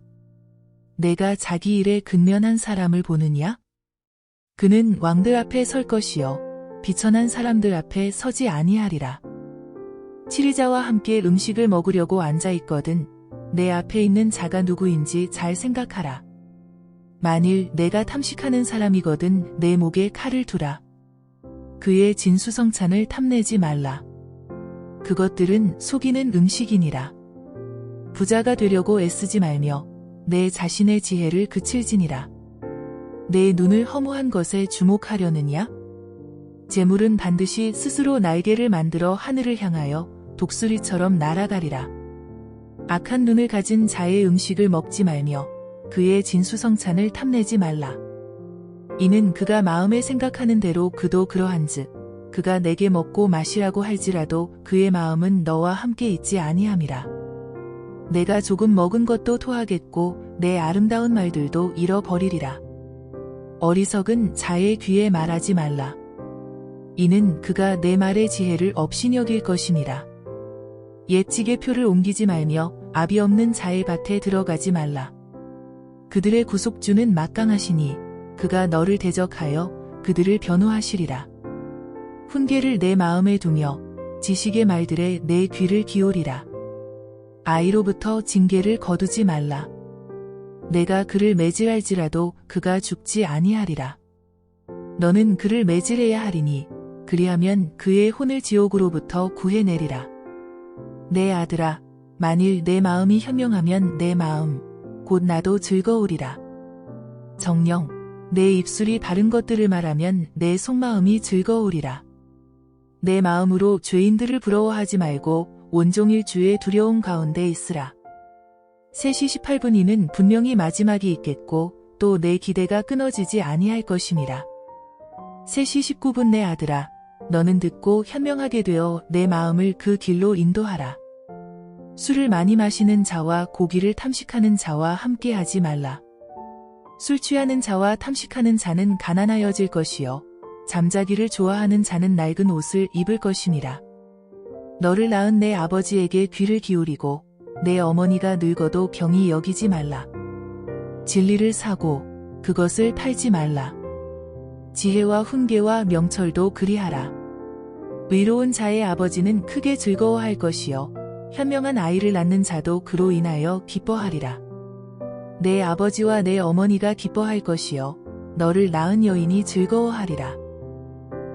내가 자기 일에 근면한 사람을 보느냐? 그는 왕들 앞에 설 것이요 비천한 사람들 앞에 서지 아니하리라. 치리자와 함께 음식을 먹으려고 앉아 있거든 내 앞에 있는 자가 누구인지 잘 생각하라. 만일 내가 탐식하는 사람이거든 내 목에 칼을 두라. 그의 진수성찬을 탐내지 말라. 그것들은 속이는 음식이니라. 부자가 되려고 애쓰지 말며 내 자신의 지혜를 그칠지니라. 내 눈을 허무한 것에 주목하려느냐? 재물은 반드시 스스로 날개를 만들어 하늘을 향하여 독수리처럼 날아가리라. 악한 눈을 가진 자의 음식을 먹지 말며 그의 진수성찬을 탐내지 말라. 이는 그가 마음에 생각하는 대로 그도 그러한즉 그가 내게 먹고 마시라고 할지라도 그의 마음은 너와 함께 있지 아니함이라. 내가 조금 먹은 것도 토하겠고 내 아름다운 말들도 잃어버리리라. 어리석은 자의 귀에 말하지 말라. 이는 그가 내 말의 지혜를 업신여길 것이니라. 옛 지게표를 옮기지 말며 압이 없는 자의 밭에 들어가지 말라. 그들의 구속주는 막강하시니 그가 너를 대적하여 그들을 변호하시리라. 훈계를 내 마음에 두며 지식의 말들에 내 귀를 기울이라. 아이로부터 징계를 거두지 말라. 내가 그를 매질할지라도 그가 죽지 아니하리라. 너는 그를 매질해야 하리니 그리하면 그의 혼을 지옥으로부터 구해내리라. 내 아들아, 만일 내 마음이 현명하면 내 마음, 곧 나도 즐거우리라. 정녕, 내 입술이 바른 것들을 말하면 내 속마음이 즐거우리라. 내 마음으로 죄인들을 부러워하지 말고 온종일 주의 두려움 가운데 있으라. 3시 18분이는 분명히 마지막이 있겠고 또 내 기대가 끊어지지 아니할 것임이라. 3시 19분 내 아들아, 너는 듣고 현명하게 되어 내 마음을 그 길로 인도하라. 술을 많이 마시는 자와 고기를 탐식하는 자와 함께하지 말라. 술 취하는 자와 탐식하는 자는 가난하여질 것이요 잠자기를 좋아하는 자는 낡은 옷을 입을 것이니라. 너를 낳은 내 아버지에게 귀를 기울이고 내 어머니가 늙어도 경히 여기지 말라. 진리를 사고 그것을 팔지 말라. 지혜와 훈계와 명철도 그리하라. 의로운 자의 아버지는 크게 즐거워할 것이요 현명한 아이를 낳는 자도 그로 인하여 기뻐하리라. 내 아버지와 내 어머니가 기뻐할 것이요 너를 낳은 여인이 즐거워하리라.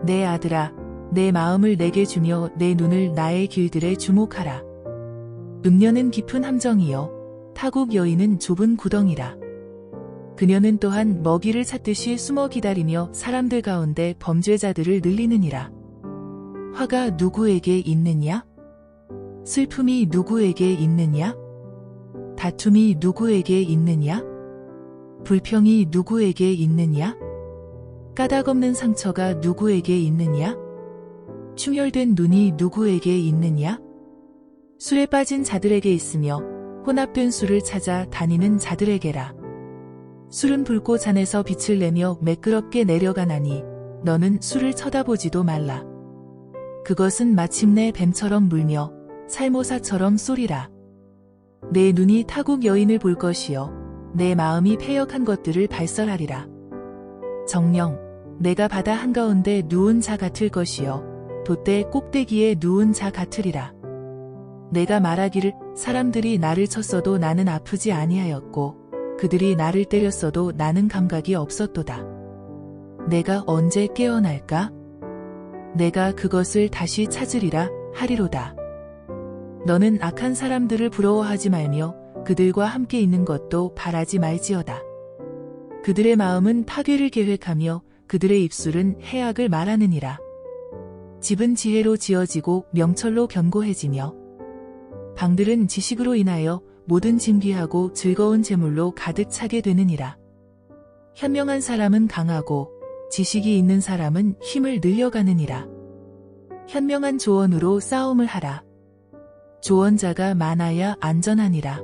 내 아들아, 내 마음을 내게 주며 내 눈을 나의 길들에 주목하라. 음녀는 깊은 함정이요 타국 여인은 좁은 구덩이라. 그녀는 또한 먹이를 찾듯이 숨어 기다리며 사람들 가운데 범죄자들을 늘리느니라. 화가 누구에게 있느냐? 슬픔이 누구에게 있느냐? 다툼이 누구에게 있느냐? 불평이 누구에게 있느냐? 까닭없는 상처가 누구에게 있느냐? 충혈된 눈이 누구에게 있느냐? 술에 빠진 자들에게 있으며 혼합된 술을 찾아 다니는 자들에게라. 술은 붉고 잔에서 빛을 내며 매끄럽게 내려가나니 너는 술을 쳐다보지도 말라. 그것은 마침내 뱀처럼 물며 살모사처럼 쏘리라. 내 눈이 타국 여인을 볼 것이요 내 마음이 패역한 것들을 발설하리라. 정녕, 내가 바다 한가운데 누운 자 같을 것이요 돛대 꼭대기에 누운 자 같으리라. 내가 말하기를 사람들이 나를 쳤어도 나는 아프지 아니하였고 그들이 나를 때렸어도 나는 감각이 없었도다. 내가 언제 깨어날까? 내가 그것을 다시 찾으리라 하리로다. 너는 악한 사람들을 부러워하지 말며 그들과 함께 있는 것도 바라지 말지어다. 그들의 마음은 파괴를 계획하며 그들의 입술은 해악을 말하느니라. 집은 지혜로 지어지고 명철로 견고해지며 방들은 지식으로 인하여 모든 진귀하고 즐거운 재물로 가득 차게 되느니라. 현명한 사람은 강하고 지식이 있는 사람은 힘을 늘려가느니라. 현명한 조언으로 싸움을 하라. 조언자가 많아야 안전하니라.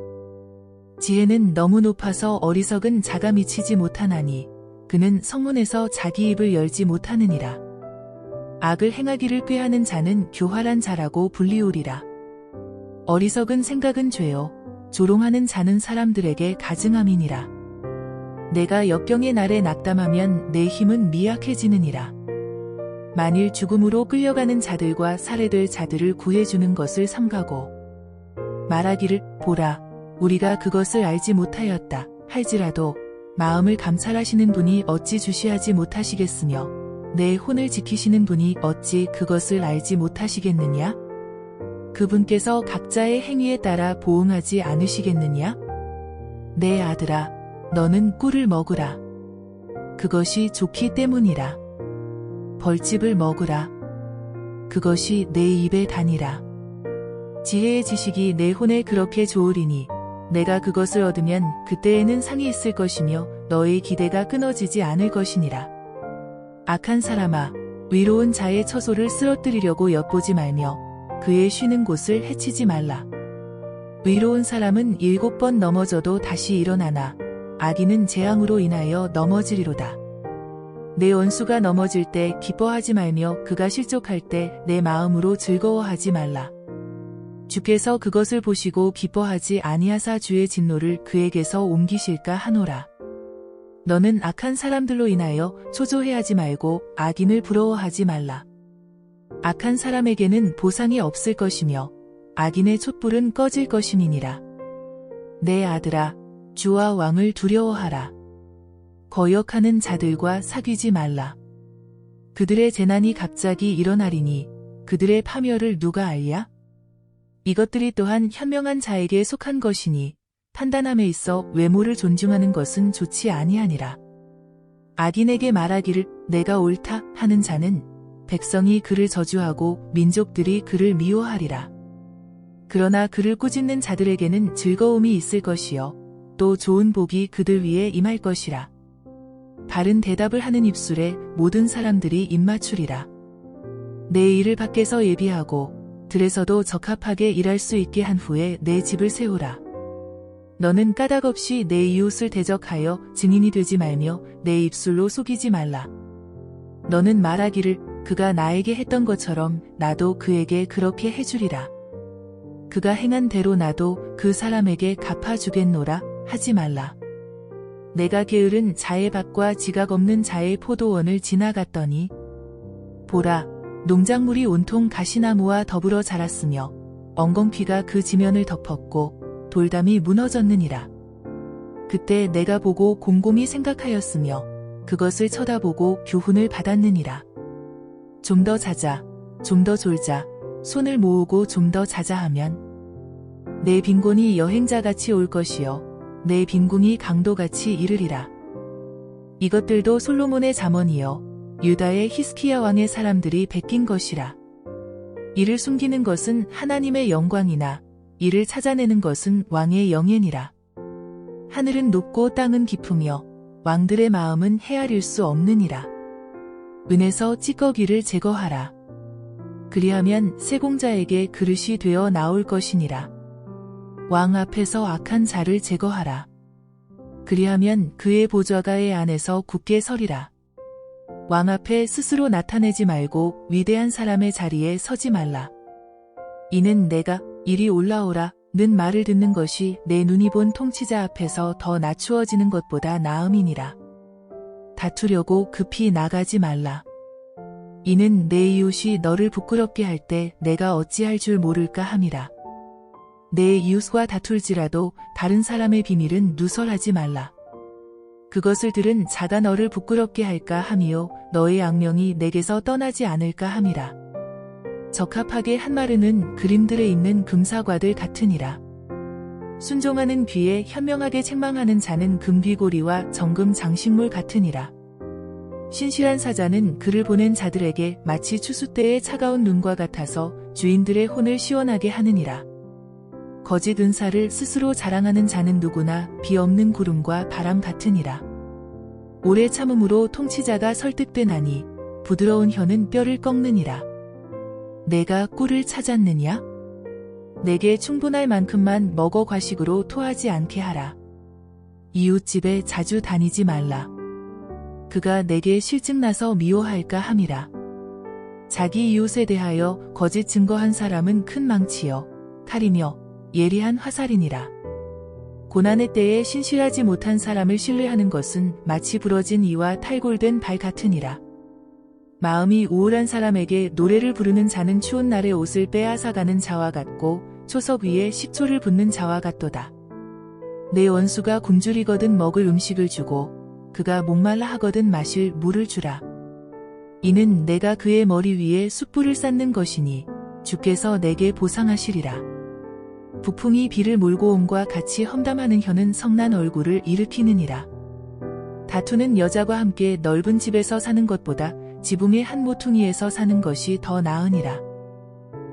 지혜는 너무 높아서 어리석은 자가 미치지 못하나니 그는 성문에서 자기 입을 열지 못하느니라. 악을 행하기를 꾀하는 자는 교활한 자라고 불리우리라. 어리석은 생각은 죄요 조롱하는 자는 사람들에게 가증함이니라. 내가 역경의 날에 낙담하면 내 힘은 미약해지느니라. 만일 죽음으로 끌려가는 자들과 살해될 자들을 구해주는 것을 삼가고 말하기를 보라 우리가 그것을 알지 못하였다 할지라도 마음을 감찰하시는 분이 어찌 주시하지 못하시겠으며 내 혼을 지키시는 분이 어찌 그것을 알지 못하시겠느냐? 그분께서 각자의 행위에 따라 보응하지 않으시겠느냐? 내 아들아, 너는 꿀을 먹으라. 그것이 좋기 때문이라. 벌집을 먹으라. 그것이 내 입에 다니라. 지혜의 지식이 내 혼에 그렇게 좋으리니 내가 그것을 얻으면 그때에는 상이 있을 것이며 너의 기대가 끊어지지 않을 것이니라. 악한 사람아, 위로운 자의 처소를 쓰러뜨리려고 엿보지 말며 그의 쉬는 곳을 해치지 말라. 위로운 사람은 7번 넘어져도 다시 일어나나 악인은 재앙으로 인하여 넘어지리로다. 내 원수가 넘어질 때 기뻐하지 말며 그가 실족할 때 내 마음으로 즐거워하지 말라. 주께서 그것을 보시고 기뻐하지 아니하사 주의 진노를 그에게서 옮기실까 하노라. 너는 악한 사람들로 인하여 초조해하지 말고 악인을 부러워하지 말라. 악한 사람에게는 보상이 없을 것이며 악인의 촛불은 꺼질 것임이니라. 내 아들아, 주와 왕을 두려워하라. 거역하는 자들과 사귀지 말라. 그들의 재난이 갑자기 일어나리니 그들의 파멸을 누가 알랴? 이것들이 또한 현명한 자에게 속한 것이니 판단함에 있어 외모를 존중하는 것은 좋지 아니하니라. 악인에게 말하기를 내가 옳다 하는 자는 백성이 그를 저주하고 민족들이 그를 미워하리라. 그러나 그를 꾸짖는 자들에게는 즐거움이 있을 것이요 또 좋은 복이 그들 위에 임할 것이라. 바른 대답을 하는 입술에 모든 사람들이 입맞추리라. 내 일을 밖에서 예비하고 들에서도 적합하게 일할 수 있게 한 후에 내 집을 세우라. 너는 까닭없이 내 이웃을 대적하여 증인이 되지 말며 내 입술로 속이지 말라. 너는 말하기를 그가 나에게 했던 것처럼 나도 그에게 그렇게 해주리라. 그가 행한 대로 나도 그 사람에게 갚아주겠노라 하지 말라. 내가 게으른 자의 밭과 지각 없는 자의 포도원을 지나갔더니 보라, 농작물이 온통 가시나무와 더불어 자랐으며 엉겅퀴가 그 지면을 덮었고 돌담이 무너졌느니라. 그때 내가 보고 곰곰이 생각하였으며 그것을 쳐다보고 교훈을 받았느니라. 좀 더 자자, 좀 더 졸자, 손을 모으고 좀 더 자자 하면 내 빈곤이 여행자같이 올 것이요 내 빈궁이 강도같이 이르리라. 이것들도 솔로몬의 잠언이요 유다의 히스기야 왕의 사람들이 베낀 것이라. 이를 숨기는 것은 하나님의 영광이나 이를 찾아내는 것은 왕의 영예니라. 하늘은 높고 땅은 깊으며 왕들의 마음은 헤아릴 수 없느니라. 은에서 찌꺼기를 제거하라. 그리하면 세공자에게 그릇이 되어 나올 것이니라. 왕 앞에서 악한 자를 제거하라. 그리하면 그의 보좌가의 안에서 굳게 서리라. 왕 앞에 스스로 나타내지 말고 위대한 사람의 자리에 서지 말라. 이는 내가 이리 올라오라 는 말을 듣는 것이 내 눈이 본 통치자 앞에서 더 낮추어지는 것보다 나음이니라. 다투려고 급히 나가지 말라. 이는 내 이웃이 너를 부끄럽게 할 때 내가 어찌할 줄 모를까 함이라. 내 이웃과 다툴지라도 다른 사람의 비밀은 누설하지 말라. 그것을 들은 자가 너를 부끄럽게 할까 함이요 너의 악명이 내게서 떠나지 않을까 함이라. 적합하게 한 마르는 그림들에 있는 금사과들 같으니라. 순종하는 귀에 현명하게 책망하는 자는 금귀고리와 정금 장식물 같으니라. 신실한 사자는 그를 보낸 자들에게 마치 추수 때의 차가운 눈과 같아서 주인들의 혼을 시원하게 하느니라. 거짓 은사를 스스로 자랑하는 자는 누구나 비 없는 구름과 바람 같으니라. 오래 참음으로 통치자가 설득되나니 부드러운 혀는 뼈를 꺾느니라. 내가 꿀을 찾았느냐? 내게 충분할 만큼만 먹어 과식으로 토하지 않게 하라. 이웃집에 자주 다니지 말라. 그가 내게 실증나서 미워할까 함이라. 자기 이웃에 대하여 거짓 증거한 사람은 큰 망치여 칼이며 예리한 화살이니라. 고난의 때에 신실하지 못한 사람을 신뢰하는 것은 마치 부러진 이와 탈골된 발 같으니라. 마음이 우울한 사람에게 노래를 부르는 자는 추운 날에 옷을 빼앗아가는 자와 같고 초석 위에 식초를 붓는 자와 같도다. 내 원수가 굶주리거든 먹을 음식을 주고 그가 목말라 하거든 마실 물을 주라. 이는 내가 그의 머리 위에 숯불을 쌓는 것이니 주께서 내게 보상하시리라. 북풍이 비를 몰고 옴과 같이 험담하는 혀는 성난 얼굴을 일으키느니라. 다투는 여자와 함께 넓은 집에서 사는 것보다 지붕의 한 모퉁이에서 사는 것이 더 나으니라.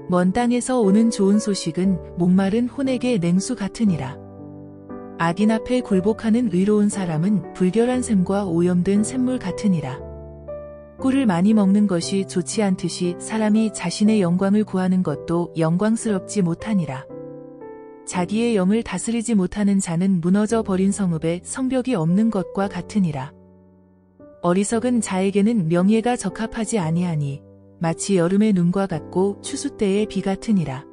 먼 땅에서 오는 좋은 소식은 목마른 혼에게 냉수 같으니라. 악인 앞에 굴복하는 의로운 사람은 불결한 샘과 오염된 샘물 같으니라. 꿀을 많이 먹는 것이 좋지 않듯이 사람이 자신의 영광을 구하는 것도 영광스럽지 못하니라. 자기의 영을 다스리지 못하는 자는 무너져 버린 성읍에 성벽이 없는 것과 같으니라. 어리석은 자에게는 명예가 적합하지 아니하니 마치 여름의 눈과 같고 추수 때의 비 같으니라.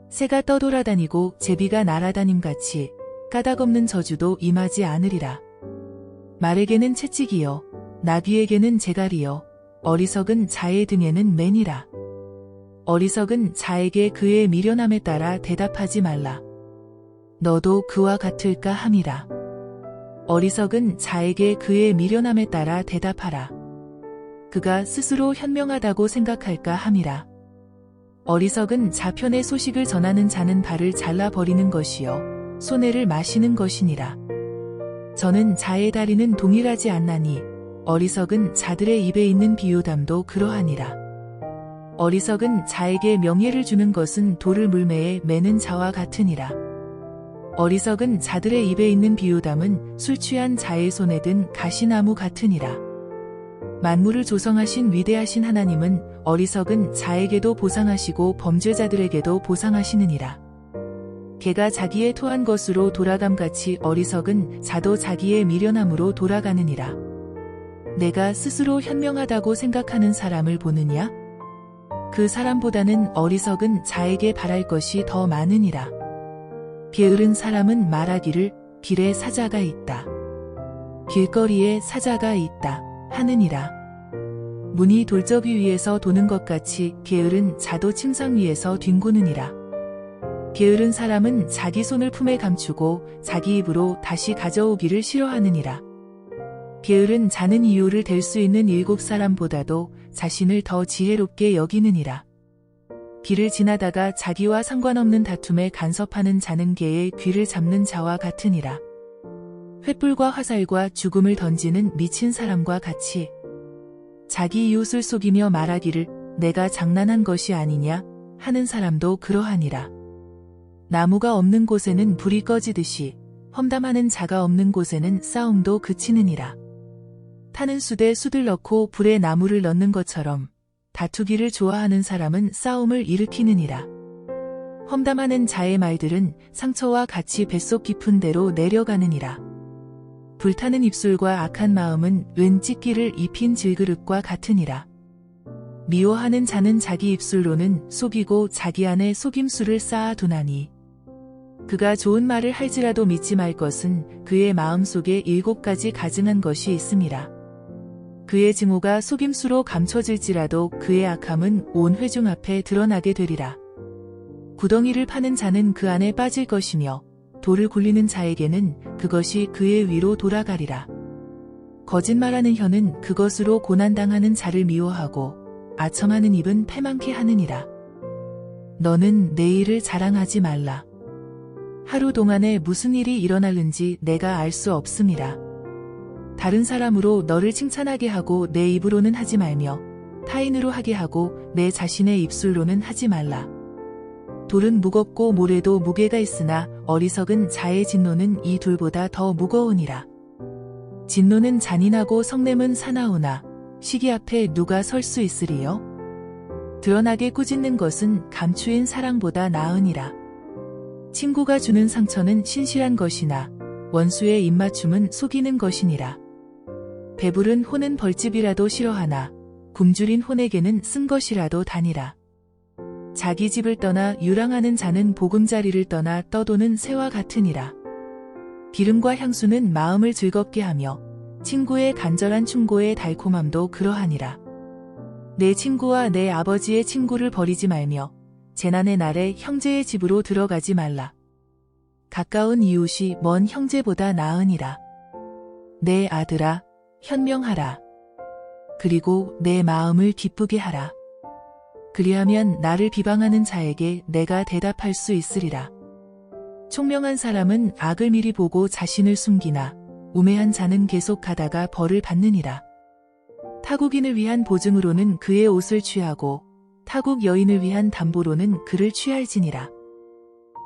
새가 떠돌아다니고 제비가 날아다님같이 까닭없는 저주도 임하지 않으리라. 말에게는 채찍이요 나귀에게는 재갈이요 어리석은 자의 등에는 매니라. 어리석은 자에게 그의 미련함에 따라 대답하지 말라. 너도 그와 같을까 함이라. 어리석은 자에게 그의 미련함에 따라 대답하라. 그가 스스로 현명하다고 생각할까 함이라. 어리석은 자편의 소식을 전하는 자는 발을 잘라버리는 것이요 손해를 마시는 것이니라. 저는 자의 다리는 동일하지 않나니 어리석은 자들의 입에 있는 비유담도 그러하니라. 어리석은 자에게 명예를 주는 것은 돌을 물매에 매는 자와 같으니라. 어리석은 자들의 입에 있는 비유담은 술 취한 자의 손에 든 가시나무 같으니라. 만물을 조성하신 위대하신 하나님은 어리석은 자에게도 보상하시고 범죄자들에게도 보상하시느니라. 개가 자기의 토한 것으로 돌아감같이 어리석은 자도 자기의 미련함으로 돌아가느니라. 내가 스스로 현명하다고 생각하는 사람을 보느냐? 그 사람보다는 어리석은 자에게 바랄 것이 더 많으니라. 게으른 사람은 말하기를 길에 사자가 있다. 길거리에 사자가 있다. 하느니라. 문이 돌적이 위에서 도는 것 같이 게으른 자도 침상 위에서 뒹구느니라. 게으른 사람은 자기 손을 품에 감추고 자기 입으로 다시 가져오기를 싫어하느니라. 게으른 자는 이유를 댈 수 있는 7사람보다도 자신을 더 지혜롭게 여기느니라. 길을 지나다가 자기와 상관없는 다툼에 간섭하는 자는 개의 귀를 잡는 자와 같으니라. 횃불과 화살과 죽음을 던지는 미친 사람과 같이 자기 이웃을 속이며 말하기를 내가 장난한 것이 아니냐 하는 사람도 그러하니라. 나무가 없는 곳에는 불이 꺼지듯이 험담하는 자가 없는 곳에는 싸움도 그치느니라. 타는 숯에 숯을 넣고 불에 나무를 넣는 것처럼 다투기를 좋아하는 사람은 싸움을 일으키느니라. 험담하는 자의 말들은 상처와 같이 뱃속 깊은 데로 내려가느니라. 불타는 입술과 악한 마음은 은 찢기를 입힌 질그릇과 같으니라. 미워하는 자는 자기 입술로는 속이고 자기 안에 속임수를 쌓아두나니 그가 좋은 말을 할지라도 믿지 말 것은 그의 마음속에 7가지 가증한 것이 있음이라. 그의 증오가 속임수로 감춰질지라도 그의 악함은 온 회중 앞에 드러나게 되리라. 구덩이를 파는 자는 그 안에 빠질 것이며 돌을 굴리는 자에게는 그것이 그의 위로 돌아가리라. 거짓말하는 혀는 그것으로 고난당하는 자를 미워하고 아첨하는 입은 패망케 하느니라. 너는 내일을 자랑하지 말라. 하루 동안에 무슨 일이 일어날는지 내가 알 수 없음이라. 다른 사람으로 너를 칭찬하게 하고 내 입으로는 하지 말며 타인으로 하게 하고 내 자신의 입술로는 하지 말라. 돌은 무겁고 모래도 무게가 있으나 어리석은 자의 진노는 이 둘보다 더 무거우니라. 진노는 잔인하고 성냄은 사나우나 시기 앞에 누가 설 수 있으리요? 드러나게 꾸짖는 것은 감추인 사랑보다 나으니라. 친구가 주는 상처는 신실한 것이나 원수의 입맞춤은 속이는 것이니라. 배부른 혼은 벌집이라도 싫어하나 굶주린 혼에게는 쓴 것이라도 다니라. 자기 집을 떠나 유랑하는 자는 보금자리를 떠나 떠도는 새와 같으니라. 기름과 향수는 마음을 즐겁게 하며 친구의 간절한 충고의 달콤함도 그러하니라. 내 친구와 내 아버지의 친구를 버리지 말며 재난의 날에 형제의 집으로 들어가지 말라. 가까운 이웃이 먼 형제보다 나으니라. 내 아들아, 현명하라. 그리고 내 마음을 기쁘게 하라. 그리하면 나를 비방하는 자에게 내가 대답할 수 있으리라. 총명한 사람은 악을 미리 보고 자신을 숨기나 우매한 자는 계속 가다가 벌을 받느니라. 타국인을 위한 보증으로는 그의 옷을 취하고 타국 여인을 위한 담보로는 그를 취할지니라.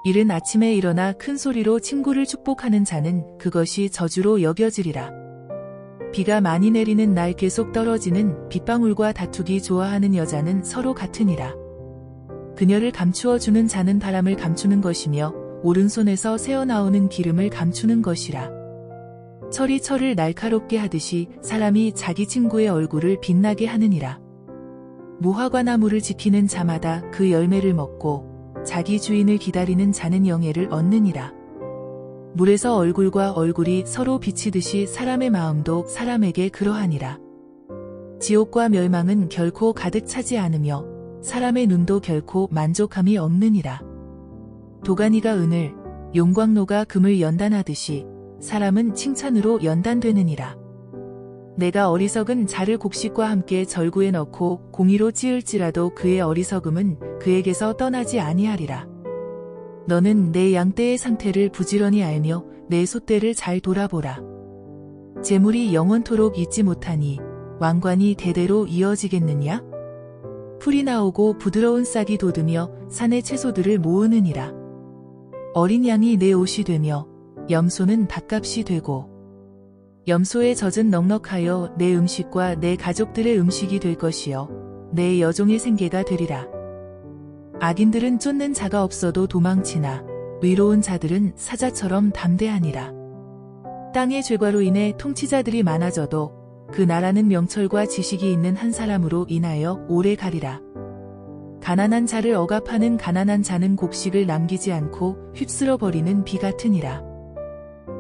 이른 아침에 일어나 큰 소리로 친구를 축복하는 자는 그것이 저주로 여겨지리라. 비가 많이 내리는 날 계속 떨어지는 빗방울과 다투기 좋아하는 여자는 서로 같으니라. 그녀를 감추어 주는 자는 바람을 감추는 것이며 오른손에서 새어나오는 기름을 감추는 것이라. 철이 철을 날카롭게 하듯이 사람이 자기 친구의 얼굴을 빛나게 하느니라. 무화과 나무를 지키는 자마다 그 열매를 먹고 자기 주인을 기다리는 자는 영예를 얻느니라. 물에서 얼굴과 얼굴이 서로 비치듯이 사람의 마음도 사람에게 그러하니라. 지옥과 멸망은 결코 가득 차지 않으며 사람의 눈도 결코 만족함이 없느니라. 도가니가 은을, 용광로가 금을 연단하듯이 사람은 칭찬으로 연단되느니라. 내가 어리석은 자를 곡식과 함께 절구에 넣고 공의로 찌을지라도 그의 어리석음은 그에게서 떠나지 아니하리라. 너는 내 양떼의 상태를 부지런히 알며 내 솥대를 잘 돌아보라. 재물이 영원토록 잊지 못하니 왕관이 대대로 이어지겠느냐? 풀이 나오고 부드러운 싹이 돋으며 산의 채소들을 모으느니라. 어린 양이 내 옷이 되며 염소는 밥값이 되고 염소의 젖은 넉넉하여 내 음식과 내 가족들의 음식이 될 것이요 내 여종의 생계가 되리라. 악인들은 쫓는 자가 없어도 도망치나 의로운 자들은 사자처럼 담대하니라. 땅의 죄과로 인해 통치자들이 많아져도 그 나라는 명철과 지식이 있는 한 사람으로 인하여 오래 가리라. 가난한 자를 억압하는 가난한 자는 곡식을 남기지 않고 휩쓸어 버리는 비 같으니라.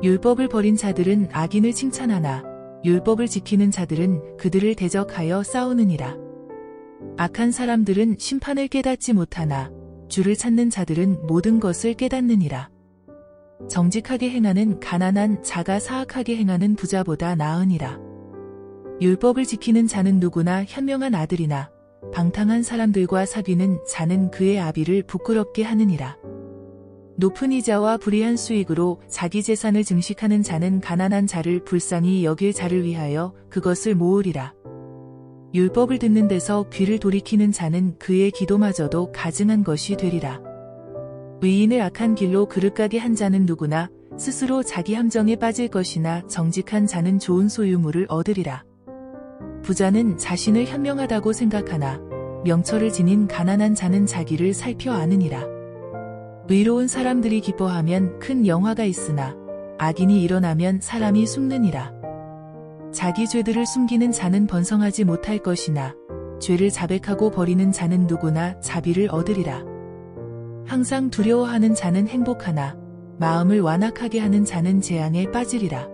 율법을 버린 자들은 악인을 칭찬하나 율법을 지키는 자들은 그들을 대적하여 싸우느니라. 악한 사람들은 심판을 깨닫지 못하나 주를 찾는 자들은 모든 것을 깨닫느니라. 정직하게 행하는 가난한 자가 사악하게 행하는 부자보다 나으니라. 율법을 지키는 자는 누구나 현명한 아들이나 방탕한 사람들과 사귀는 자는 그의 아비를 부끄럽게 하느니라. 높은 이자와 불이한 수익으로 자기 재산을 증식하는 자는 가난한 자를 불쌍히 여길 자를 위하여 그것을 모으리라. 율법을 듣는 데서 귀를 돌이키는 자는 그의 기도마저도 가증한 것이 되리라. 의인을 악한 길로 그릇가게 한 자는 누구나 스스로 자기 함정에 빠질 것이나 정직한 자는 좋은 소유물을 얻으리라. 부자는 자신을 현명하다고 생각하나 명철을 지닌 가난한 자는 자기를 살펴 아느니라. 의로운 사람들이 기뻐하면 큰 영화가 있으나 악인이 일어나면 사람이 숨느니라. 자기 죄들을 숨기는 자는 번성하지 못할 것이나 죄를 자백하고 버리는 자는 누구나 자비를 얻으리라. 항상 두려워하는 자는 행복하나 마음을 완악하게 하는 자는 재앙에 빠지리라.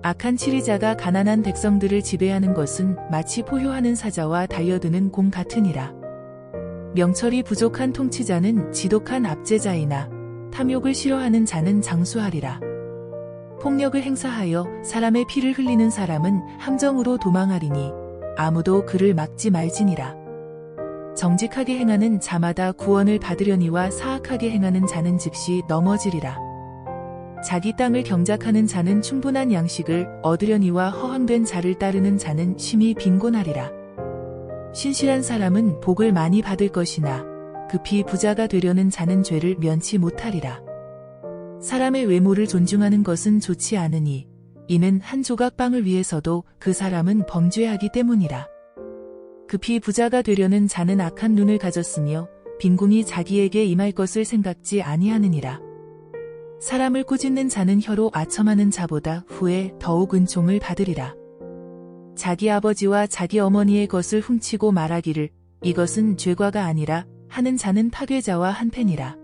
악한 치리자가 가난한 백성들을 지배하는 것은 마치 포효하는 사자와 달려드는 공 같으니라. 명철이 부족한 통치자는 지독한 압제자이나 탐욕을 싫어하는 자는 장수하리라. 폭력을 행사하여 사람의 피를 흘리는 사람은 함정으로 도망하리니 아무도 그를 막지 말지니라. 정직하게 행하는 자마다 구원을 받으려니와 사악하게 행하는 자는 즉시 넘어지리라. 자기 땅을 경작하는 자는 충분한 양식을 얻으려니와 허황된 자를 따르는 자는 심히 빈곤하리라. 신실한 사람은 복을 많이 받을 것이나 급히 부자가 되려는 자는 죄를 면치 못하리라. 사람의 외모를 존중하는 것은 좋지 않으니 이는 한 조각 빵을 위해서도 그 사람은 범죄하기 때문이라. 급히 부자가 되려는 자는 악한 눈을 가졌으며 빈궁이 자기에게 임할 것을 생각지 아니하느니라. 사람을 꾸짖는 자는 혀로 아첨하는 자보다 후에 더욱 은총을 받으리라. 자기 아버지와 자기 어머니의 것을 훔치고 말하기를 이것은 죄과가 아니라 하는 자는 파괴자와 한패니라.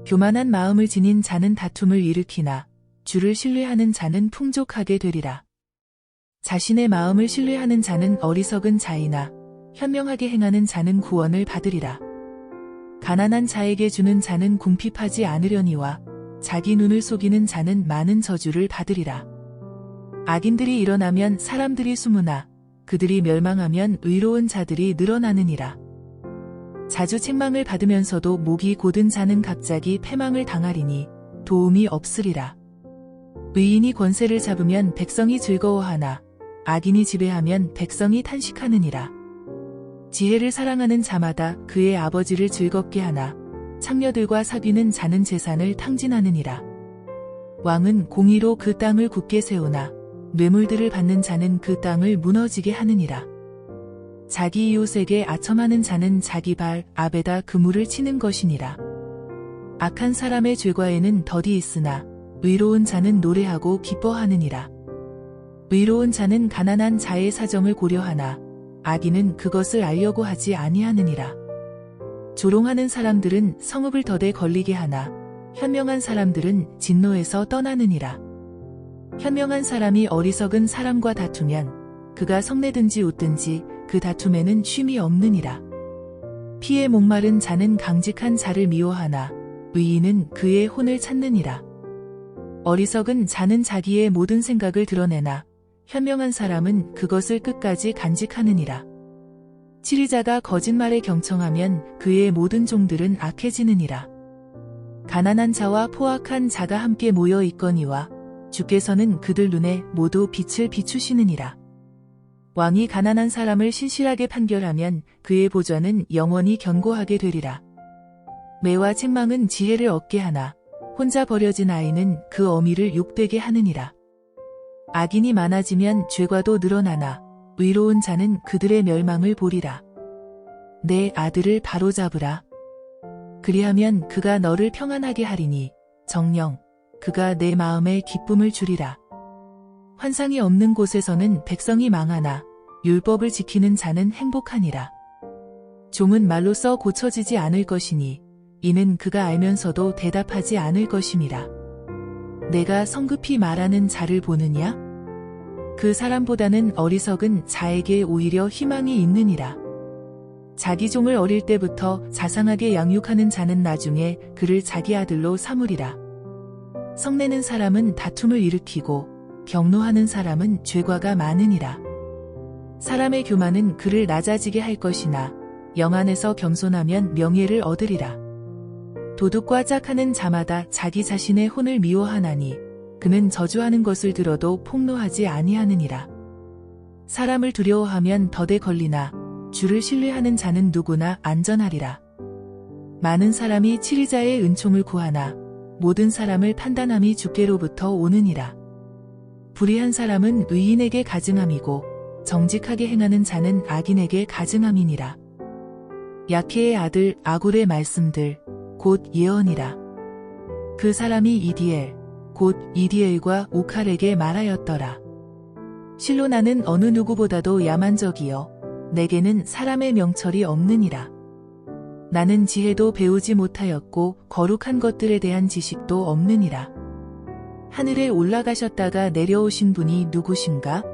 교만한 마음을 지닌 자는 다툼을 일으키나 주를 신뢰하는 자는 풍족하게 되리라. 자신의 마음을 신뢰하는 자는 어리석은 자이나 현명하게 행하는 자는 구원을 받으리라. 가난한 자에게 주는 자는 궁핍하지 않으려니와 자기 눈을 속이는 자는 많은 저주를 받으리라. 악인들이 일어나면 사람들이 숨으나 그들이 멸망하면 의로운 자들이 늘어나느니라. 자주 책망을 받으면서도 목이 곧은 자는 갑자기 패망을 당하리니 도움이 없으리라. 의인이 권세를 잡으면 백성이 즐거워하나 악인이 지배하면 백성이 탄식하느니라. 지혜를 사랑하는 자마다 그의 아버지를 즐겁게 하나 창녀들과 사귀는 자는 재산을 탕진하느니라. 왕은 공의로 그 땅을 굳게 세우나 뇌물들을 받는 자는 그 땅을 무너지게 하느니라. 자기 이웃에게 아첨하는 자는 자기 발 앞에다 그물을 치는 것이니라. 악한 사람의 죄과에는 덫이 있으나 의로운 자는 노래하고 기뻐하느니라. 의로운 자는 가난한 자의 사정을 고려하나 악인은 그것을 알려고 하지 아니하느니라. 조롱하는 사람들은 성읍을 덫에 걸리게 하나 현명한 사람들은 진노에서 떠나느니라. 현명한 사람이 어리석은 사람과 다투면 그가 성내든지 웃든지 그 다툼에는 쉼이 없느니라. 피에 목마른 자는 강직한 자를 미워하나 의인은 그의 혼을 찾느니라. 어리석은 자는 자기의 모든 생각을 드러내나 현명한 사람은 그것을 끝까지 간직하느니라. 치리자가 거짓말에 경청하면 그의 모든 종들은 악해지느니라. 가난한 자와 포악한 자가 함께 모여 있거니와 주께서는 그들 눈에 모두 빛을 비추시느니라. 왕이 가난한 사람을 신실하게 판결하면 그의 보좌는 영원히 견고하게 되리라. 매와 책망은 지혜를 얻게 하나 혼자 버려진 아이는 그 어미를 욕되게 하느니라. 악인이 많아지면 죄과도 늘어나나 의로운 자는 그들의 멸망을 보리라. 내 아들을 바로잡으라. 그리하면 그가 너를 평안하게 하리니 정녕 그가 내 마음에 기쁨을 주리라. 환상이 없는 곳에서는 백성이 망하나 율법을 지키는 자는 행복하니라. 종은 말로써 고쳐지지 않을 것이니 이는 그가 알면서도 대답하지 않을 것임이라. 내가 성급히 말하는 자를 보느냐? 그 사람보다는 어리석은 자에게 오히려 희망이 있느니라. 자기 종을 어릴 때부터 자상하게 양육하는 자는 나중에 그를 자기 아들로 삼으리라. 성내는 사람은 다툼을 일으키고 경노하는 사람은 죄과가 많으니라. 사람의 교만은 그를 낮아지게 할 것이나 영안에서 겸손하면 명예를 얻으리라. 도둑과 짝하는 자마다 자기 자신의 혼을 미워하나니 그는 저주하는 것을 들어도 폭로하지 아니하느니라. 사람을 두려워하면 덫에 걸리나 주를 신뢰하는 자는 누구나 안전하리라. 많은 사람이 치리자의 은총을 구하나 모든 사람을 판단함이 주께로부터 오느니라. 불의한 사람은 의인에게 가증함이고 정직하게 행하는 자는 악인에게 가증함이니라. 야케의 아들 아굴의 말씀들 곧 예언이라. 그 사람이 이디엘 곧 이디엘과 오칼에게 말하였더라. 실로 나는 어느 누구보다도 야만적이여 내게는 사람의 명철이 없느니라. 나는 지혜도 배우지 못하였고 거룩한 것들에 대한 지식도 없느니라. 하늘에 올라가셨다가 내려오신 분이 누구신가?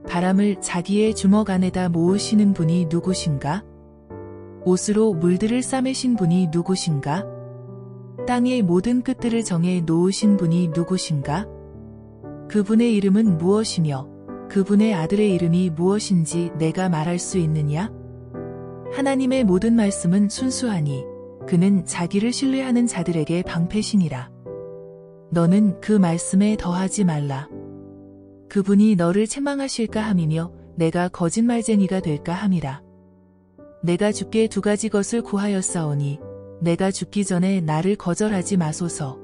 바람을 자기의 주먹 안에다 모으시는 분이 누구신가? 옷으로 물들을 싸매신 분이 누구신가? 땅의 모든 끝들을 정해 놓으신 분이 누구신가? 그분의 이름은 무엇이며 그분의 아들의 이름이 무엇인지 내가 말할 수 있느냐? 하나님의 모든 말씀은 순수하니 그는 자기를 신뢰하는 자들에게 방패시니라. 너는 그 말씀에 더하지 말라. 그분이 너를 책망하실까 함이며 내가 거짓말쟁이가 될까 함이라. 내가 주께 두 가지 것을 구하였사오니 내가 죽기 전에 나를 거절하지 마소서.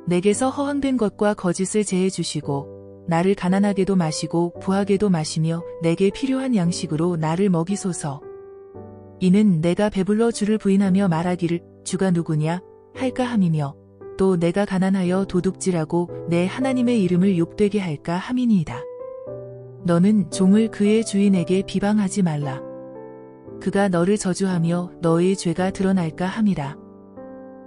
내게서 허황된 것과 거짓을 제해 주시고 나를 가난하게도 마시고 부하게도 마시며 내게 필요한 양식으로 나를 먹이소서. 이는 내가 배불러 주를 부인하며 말하기를 주가 누구냐 할까 함이며 또 내가 가난하여 도둑질하고 내 하나님의 이름을 욕되게 할까 함이니이다. 너는 종을 그의 주인에게 비방하지 말라. 그가 너를 저주하며 너의 죄가 드러날까 함이라.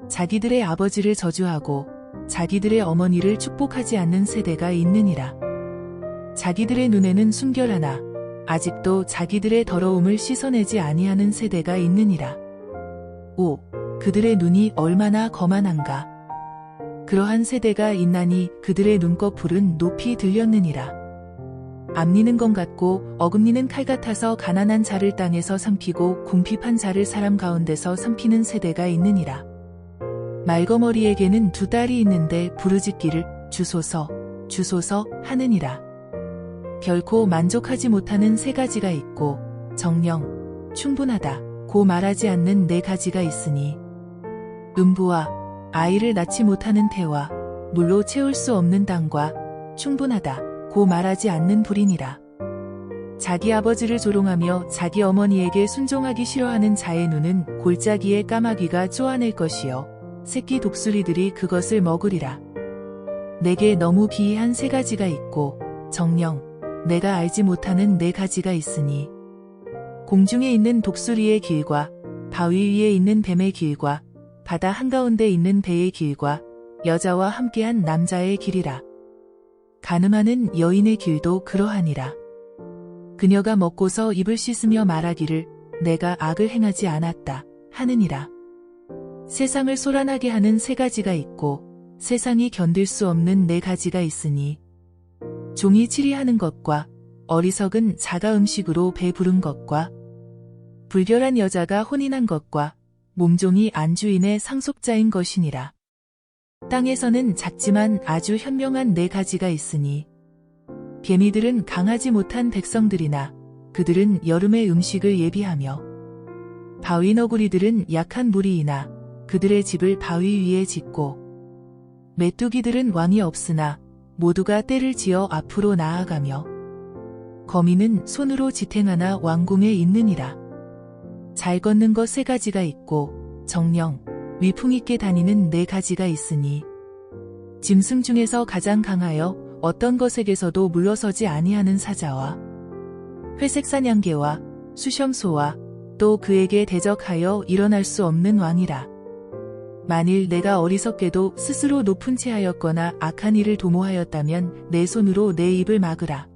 자기들의 아버지를 저주하고 자기들의 어머니를 축복하지 않는 세대가 있느니라. 자기들의 눈에는 순결하나 아직도 자기들의 더러움을 씻어내지 아니하는 세대가 있느니라. 5. 그들의 눈이 얼마나 거만한가. 그러한 세대가 있나니 그들의 눈꺼풀은 높이 들렸느니라. 앞니는 검 같고 어금니는 칼 같아서 가난한 자를 땅에서 삼키고 궁핍한 자를 사람 가운데서 삼키는 세대가 있느니라. 말거머리에게는 2 딸이 있는데 부르짖기를 주소서 주소서 하느니라. 결코 만족하지 못하는 3가지가 있고 정령 충분하다 고 말하지 않는 4가지가 있으니 음부와 아이를 낳지 못하는 태와 물로 채울 수 없는 땅과 충분하다 고 말하지 않는 불이니라. 자기 아버지를 조롱하며 자기 어머니에게 순종하기 싫어하는 자의 눈은 골짜기의 까마귀가 쪼아낼 것이요 새끼 독수리들이 그것을 먹으리라. 내게 너무 기이한 3가지가 있고 정령 내가 알지 못하는 4가지가 있으니 공중에 있는 독수리의 길과 바위 위에 있는 뱀의 길과 바다 한가운데 있는 배의 길과 여자와 함께한 남자의 길이라. 간음하는 여인의 길도 그러하니라. 그녀가 먹고서 입을 씻으며 말하기를 내가 악을 행하지 않았다 하느니라. 세상을 소란하게 하는 3가지가 있고 세상이 견딜 수 없는 4가지가 있으니 종이 치리하는 것과 어리석은 자가 음식으로 배 부른 것과 불결한 여자가 혼인한 것과 몸종이 안주인의 상속자인 것이니라. 땅에서는 작지만 아주 현명한 4가지가 있으니 개미들은 강하지 못한 백성들이나 그들은 여름의 음식을 예비하며 바위 너구리들은 약한 무리이나 그들의 집을 바위 위에 짓고 메뚜기들은 왕이 없으나 모두가 떼를 지어 앞으로 나아가며 거미는 손으로 지탱하나 왕궁에 있느니라. 잘 걷는 것 3가지가 있고 정령 위풍 있게 다니는 4가지가 있으니 짐승 중에서 가장 강하여 어떤 것에게서도 물러서지 아니하는 사자와 회색 사냥개와 수염소와 또 그에게 대적하여 일어날 수 없는 왕이라. 만일 내가 어리석게도 스스로 높은 채 하였거나 악한 일을 도모하였다면 내 손으로 내 입을 막으라.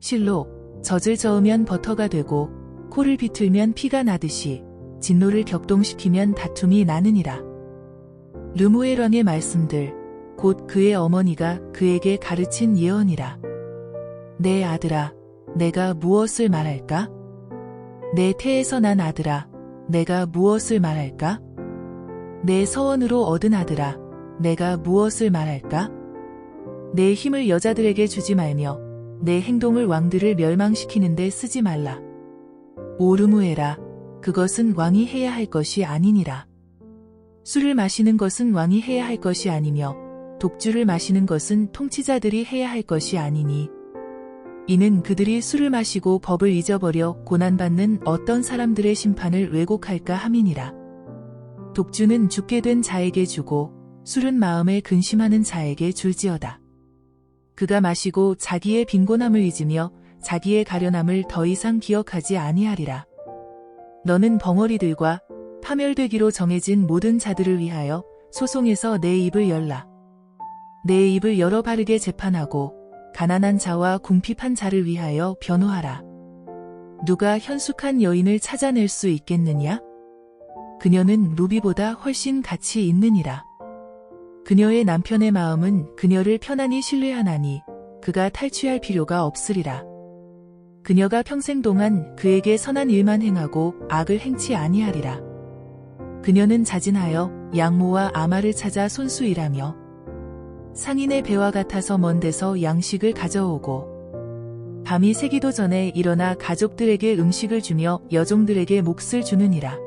실로 젖을 저으면 버터가 되고 코를 비틀면 피가 나듯이 진노를 격동시키면 다툼이 나느니라. 르무엘 왕의 말씀들 곧 그의 어머니가 그에게 가르친 예언이라. 내 아들아 내가 무엇을 말할까? 내 태에서 난 아들아 내가 무엇을 말할까? 내 서원으로 얻은 아들아 내가 무엇을 말할까? 내 힘을 여자들에게 주지 말며 내 행동을 왕들을 멸망시키는 데 쓰지 말라. 오 르무엘아 그것은 왕이 해야 할 것이 아니니라. 술을 마시는 것은 왕이 해야 할 것이 아니며 독주를 마시는 것은 통치자들이 해야 할 것이 아니니 이는 그들이 술을 마시고 법을 잊어버려 고난받는 어떤 사람들의 심판을 왜곡할까 함이니라. 독주는 죽게 된 자에게 주고 술은 마음에 근심하는 자에게 줄지어다. 그가 마시고 자기의 빈곤함을 잊으며 자기의 가련함을 더 이상 기억하지 아니하리라. 너는 벙어리들과 파멸되기로 정해진 모든 자들을 위하여 소송에서 내 입을 열라. 내 입을 열어 바르게 재판하고 가난한 자와 궁핍한 자를 위하여 변호하라. 누가 현숙한 여인을 찾아낼 수 있겠느냐? 그녀는 루비보다 훨씬 가치 있느니라. 그녀의 남편의 마음은 그녀를 편안히 신뢰하나니 그가 탈취할 필요가 없으리라. 그녀가 평생 동안 그에게 선한 일만 행하고 악을 행치 아니하리라. 그녀는 자진하여 양모와 아마를 찾아 손수일하며 상인의 배와 같아서 먼 데서 양식을 가져오고 밤이 새기도 전에 일어나 가족들에게 음식을 주며 여종들에게 몫을 주느니라.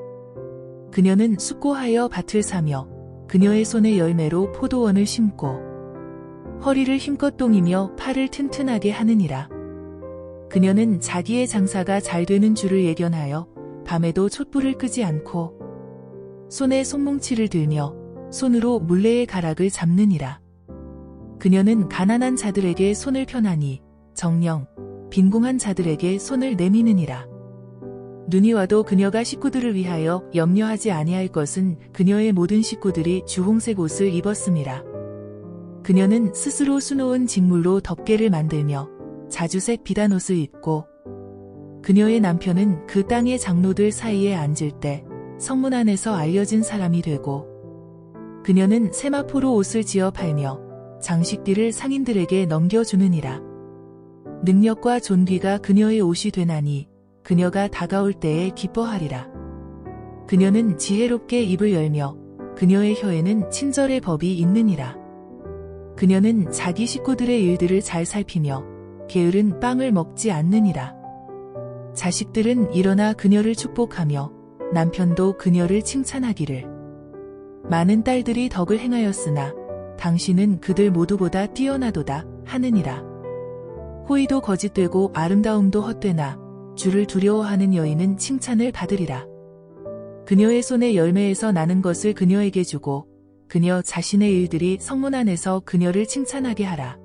그녀는 숙고하여 밭을 사며 그녀의 손의 열매로 포도원을 심고 허리를 힘껏 동이며 팔을 튼튼하게 하느니라. 그녀는 자기의 장사가 잘 되는 줄을 예견하여 밤에도 촛불을 끄지 않고 손에 손뭉치를 들며 손으로 물레의 가락을 잡느니라. 그녀는 가난한 자들에게 손을 펴나니 정령 빈궁한 자들에게 손을 내미느니라. 눈이 와도 그녀가 식구들을 위하여 염려하지 아니할 것은 그녀의 모든 식구들이 주홍색 옷을 입었음이라. 그녀는 스스로 수놓은 직물로 덮개를 만들며 자주색 비단옷을 입고 그녀의 남편은 그 땅의 장로들 사이에 앉을 때 성문 안에서 알려진 사람이 되고, 그녀는 세마포로 옷을 지어 팔며 장식띠를 상인들에게 넘겨주느니라. 능력과 존귀가 그녀의 옷이 되나니 그녀가 다가올 때에 기뻐하리라. 그녀는 지혜롭게 입을 열며 그녀의 혀에는 친절의 법이 있느니라. 그녀는 자기 식구들의 일들을 잘 살피며 게으른 빵을 먹지 않느니라. 자식들은 일어나 그녀를 축복하며 남편도 그녀를 칭찬하기를. 많은 딸들이 덕을 행하였으나 당신은 그들 모두보다 뛰어나도다 하느니라. 호의도 거짓되고 아름다움도 헛되나 주를 두려워하는 여인은 칭찬을 받으리라. 그녀의 손의 열매에서 나는 것을 그녀에게 주고 그녀 자신의 일들이 성문 안에서 그녀를 칭찬하게 하라.